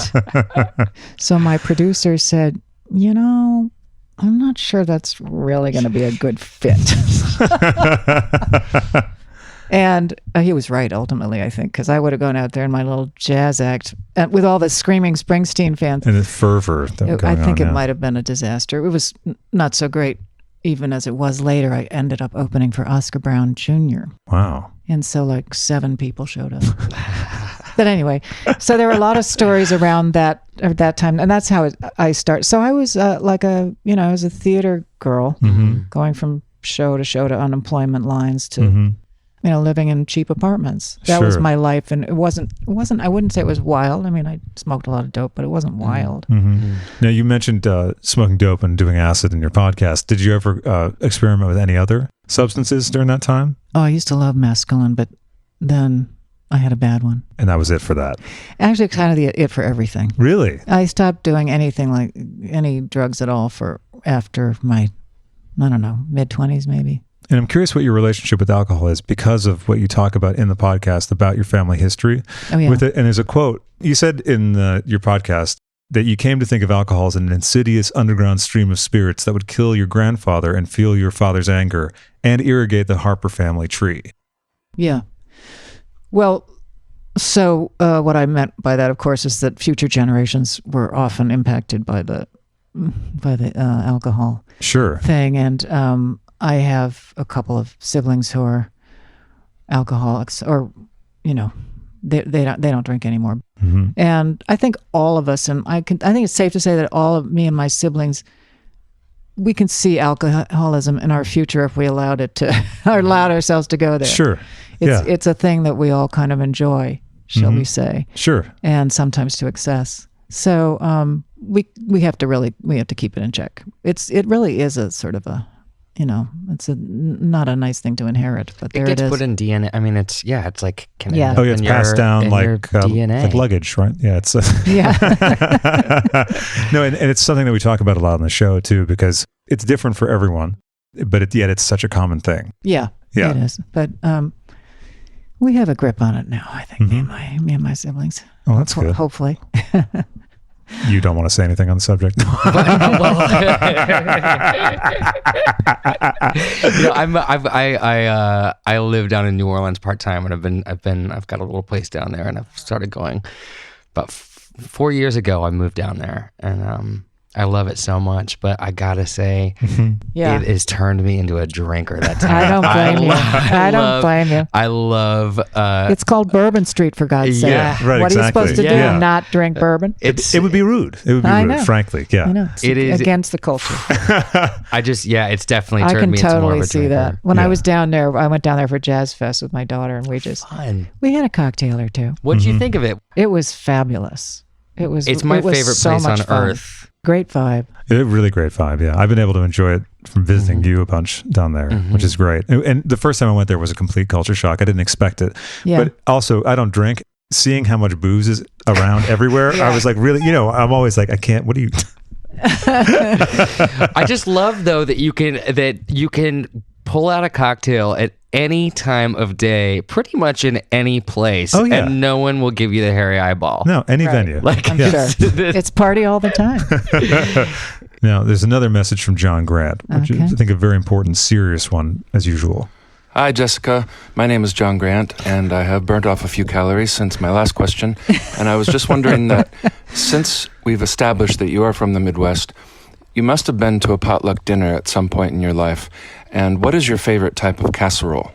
so my producer said, I'm not sure that's really going to be a good fit. And he was right, ultimately, I think, because I would have gone out there in my little jazz act with all the screaming Springsteen fans. And the fervor. I think it might have been a disaster. It was not so great, even as it was later. I ended up opening for Oscar Brown Jr. Wow. And so like 7 people showed up. But anyway, so there were a lot of stories around that time, and that's how I started. So I was I was a theater girl, going from show to unemployment lines to living in cheap apartments. That was my life, and it wasn't. I wouldn't say it was wild. I mean, I smoked a lot of dope, but it wasn't wild. Now, you mentioned smoking dope and doing acid in your podcast. Did you ever experiment with any other substances during that time? Oh, I used to love mescaline, but then I had a bad one. And that was it for that? Actually, kind of it for everything. Really? I stopped doing anything like any drugs at all for after my, I don't know, mid-20s maybe. And I'm curious what your relationship with alcohol is because of what you talk about in the podcast about your family history with it. And there's a quote you said in your podcast that you came to think of alcohol as an insidious underground stream of spirits that would kill your grandfather and fuel your father's anger and irrigate the Harper family tree. Yeah. Well, so what I meant by that, of course, is that future generations were often impacted by the alcohol thing. And I have a couple of siblings who are alcoholics, or they don't drink anymore. Mm-hmm. And I think all of us, and I think it's safe to say that all of me and my siblings, we can see alcoholism in our future if we allowed ourselves to go there. Sure. It's a thing that we all kind of enjoy, shall we say? Sure. And sometimes to excess. So we have to keep it in check. It really is a sort of a, it's not a nice thing to inherit, but there it is. It gets put in DNA. I mean, it's like it's passed down like DNA. Like luggage, right? Yeah, it's yeah. No, and it's something that we talk about a lot on the show too, because it's different for everyone, but yet it's such a common thing. Yeah, it is. But we have a grip on it now, I think, me and my siblings. Oh, that's good. Hopefully. You don't want to say anything on the subject. I live down in New Orleans part time, and I've got a little place down there, and I've started going. About 4 years ago, I moved down there, and I love it so much. But I gotta say, it has turned me into a drinker. That time. I don't blame you. I don't blame you. I love. It's called Bourbon Street, for God's sake. Yeah, right. What are you supposed to do? Not drink bourbon? It would be rude. It would be rude, frankly. Yeah, I know. It is against the culture. It's definitely turned me into more of a drinker. I can totally see that. When I was down there, I went down there for Jazz Fest with my daughter, and we had a cocktail or two. What did you think of it? It was fabulous. It's my favorite place on earth. Great vibe. Really great vibe, yeah. I've been able to enjoy it from visiting you a bunch down there, which is great. And the first time I went there was a complete culture shock. I didn't expect it. Yeah. But also, I don't drink. Seeing how much booze is around everywhere, I was like, really, I'm always like, I can't, what do you... I just love, though, that you can pull out a cocktail at any time of day, pretty much in any place, and no one will give you the hairy eyeball. No, any venue. I'm sure. It's party all the time. Now, there's another message from John Grant, which is, I think, a very important, serious one, as usual. Hi, Jessica. My name is John Grant, and I have burnt off a few calories since my last question. And I was just wondering that since we've established that you are from the Midwest, you must have been to a potluck dinner at some point in your life. And what is your favorite type of casserole?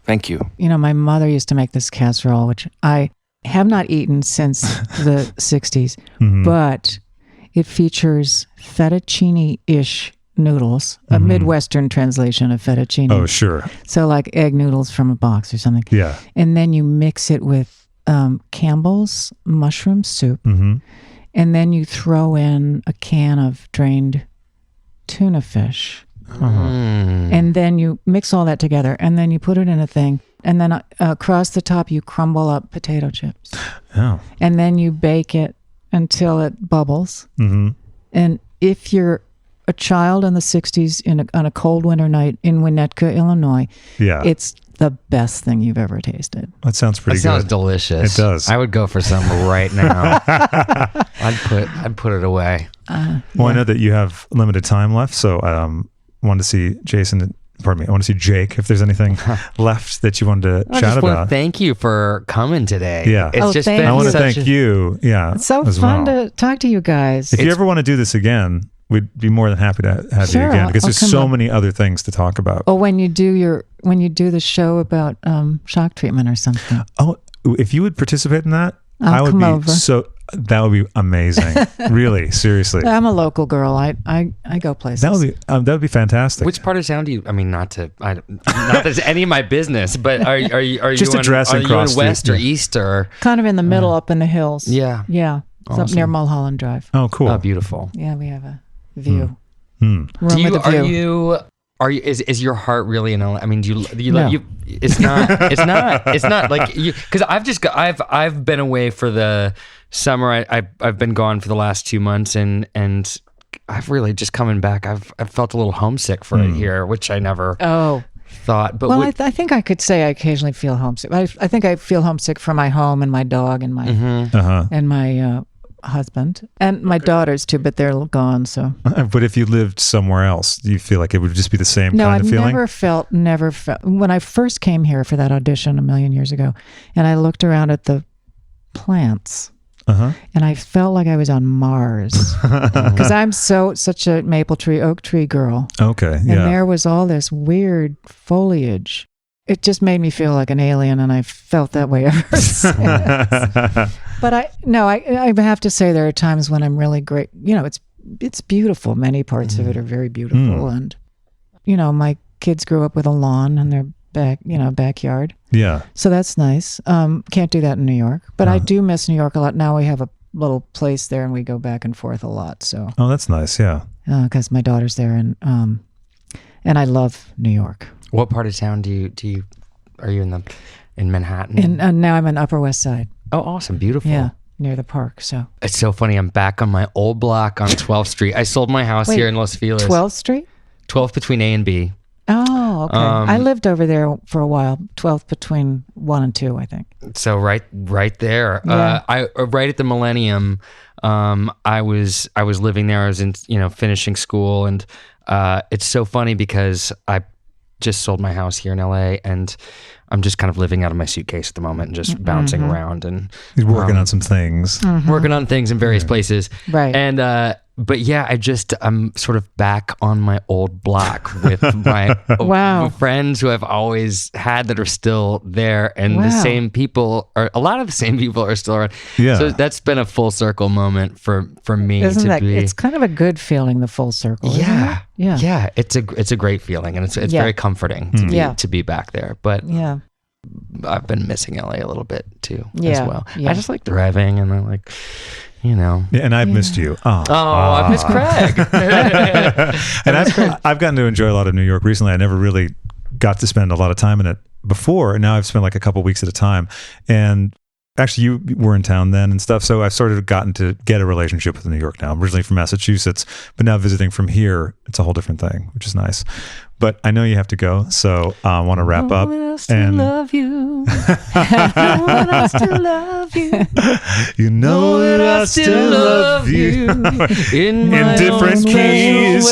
Thank you. My mother used to make this casserole, which I have not eaten since the 60s, but it features fettuccine-ish noodles, a Midwestern translation of fettuccine. Oh, sure. So like egg noodles from a box or something. Yeah. And then you mix it with Campbell's mushroom soup. And then you throw in a can of drained tuna fish. And then you mix all that together, and then you put it in a thing, and then across the top you crumble up potato chips. Oh. And then you bake it until it bubbles. And if you're a child in the 60s on a cold winter night in Winnetka, Illinois, it's the best thing you've ever tasted. That sounds pretty good. That sounds delicious. It does. I would go for some right now. I'd put it away. I know that you have limited time left, so wanted to see I want to see Jake, if there's anything left that you wanted to chat about. I just want to thank you for coming today. Yeah. It's just been I want to thank you. Yeah. It's so fun to talk to you guys. If you ever want to do this again, we'd be more than happy to have you again, because there's so many other things to talk about. Oh, when you do the show about shock treatment or something. Oh, if you would participate in that, I would come over. That would be amazing. Really, seriously. I'm a local girl. I go places. That would be fantastic. Which part of town do you? I mean, not that it's any of my business, but are you just addressing cross west or east or kind of in the middle, up in the hills? Yeah. It's awesome. up near Mulholland Drive. Oh, cool. Oh, beautiful. Yeah, we have a view. Room with a view. Is your heart really in? I mean, do you no. It's not like you, because I've been away for the summer. I've been gone for the last 2 months, and I've really just coming back. I've felt a little homesick for it here, which I never. Oh, thought. But Well, I think I could say I occasionally feel homesick. I think I feel homesick for my home and my dog and my and my husband and my daughters too, but they're gone. So, But if you lived somewhere else, do you feel like it would just be the same no, kind of feeling? I've never felt when I first came here for that audition a million years ago, and I looked around at the plants. And I felt like I was on Mars because I'm such a maple tree, oak tree girl. Okay, And there was all this weird foliage. It just made me feel like an alien, and I felt that way ever since. But I have to say there are times when I'm really great. You know, it's beautiful. Many parts of it are very beautiful, and you know, my kids grew up with a lawn in their backyard. Yeah. So that's nice. Can't do that in New York, but I do miss New York a lot. Now we have a little place there, and we go back and forth a lot. So. Oh, that's nice. Yeah. Because my daughter's there, and I love New York. what part of town are you in Manhattan? Now I'm on Upper West Side. Oh, awesome. Beautiful. Yeah, near the park. So It's so funny. I'm back on my old block on 12th Street. I sold my house here in Los Feliz. 12th Street? 12th between A and B. Oh, okay. I lived over there for a while. 12th between 1 and 2, I think. So right there. Yeah. Right at the Millennium. I was living there. I was in finishing school, and it's so funny because I just sold my house here in LA, and I'm just kind of living out of my suitcase at the moment and just bouncing around and He's working on some things. working on things in various places. Right. And but yeah, I'm sort of back on my old block with my Wow. friends who I've always had that are still there, and Wow. a lot of the same people are still around. Yeah. So that's been a full circle moment for me. Isn't to that? be, It's kind of a good feeling, the full circle. isn't yeah, it? Yeah. yeah. It's a great feeling, and it's Yeah. very comforting to be back there. But Yeah. I've been missing LA a little bit too as Yeah, well. yeah. I just like driving, and I like, Yeah, and I've missed you. I miss Craig. And I've gotten to enjoy a lot of New York recently. I never really got to spend a lot of time in it before, and now I've spent like a couple weeks at a time. And actually, you were in town then and stuff, so I've sort of gotten to get a relationship with New York now. I'm originally from Massachusetts, but now visiting from here, it's a whole different thing, which is nice. But I know you have to go, so I want to wrap up. And love you. I still love you. you know that I still love you in different keys.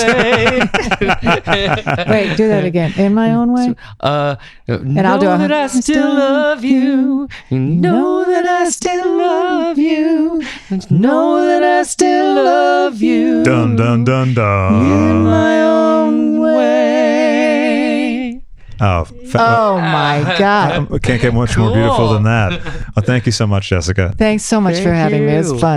Wait, do that again. In my own way. And I'll do that I still love you. You know that I still love you. Know that I still love you. Dun dun dun dun. In my own way. Oh My God. Can't get much more beautiful than that. Well, thank you so much, Jessica. Thanks so much for having me. It was fun.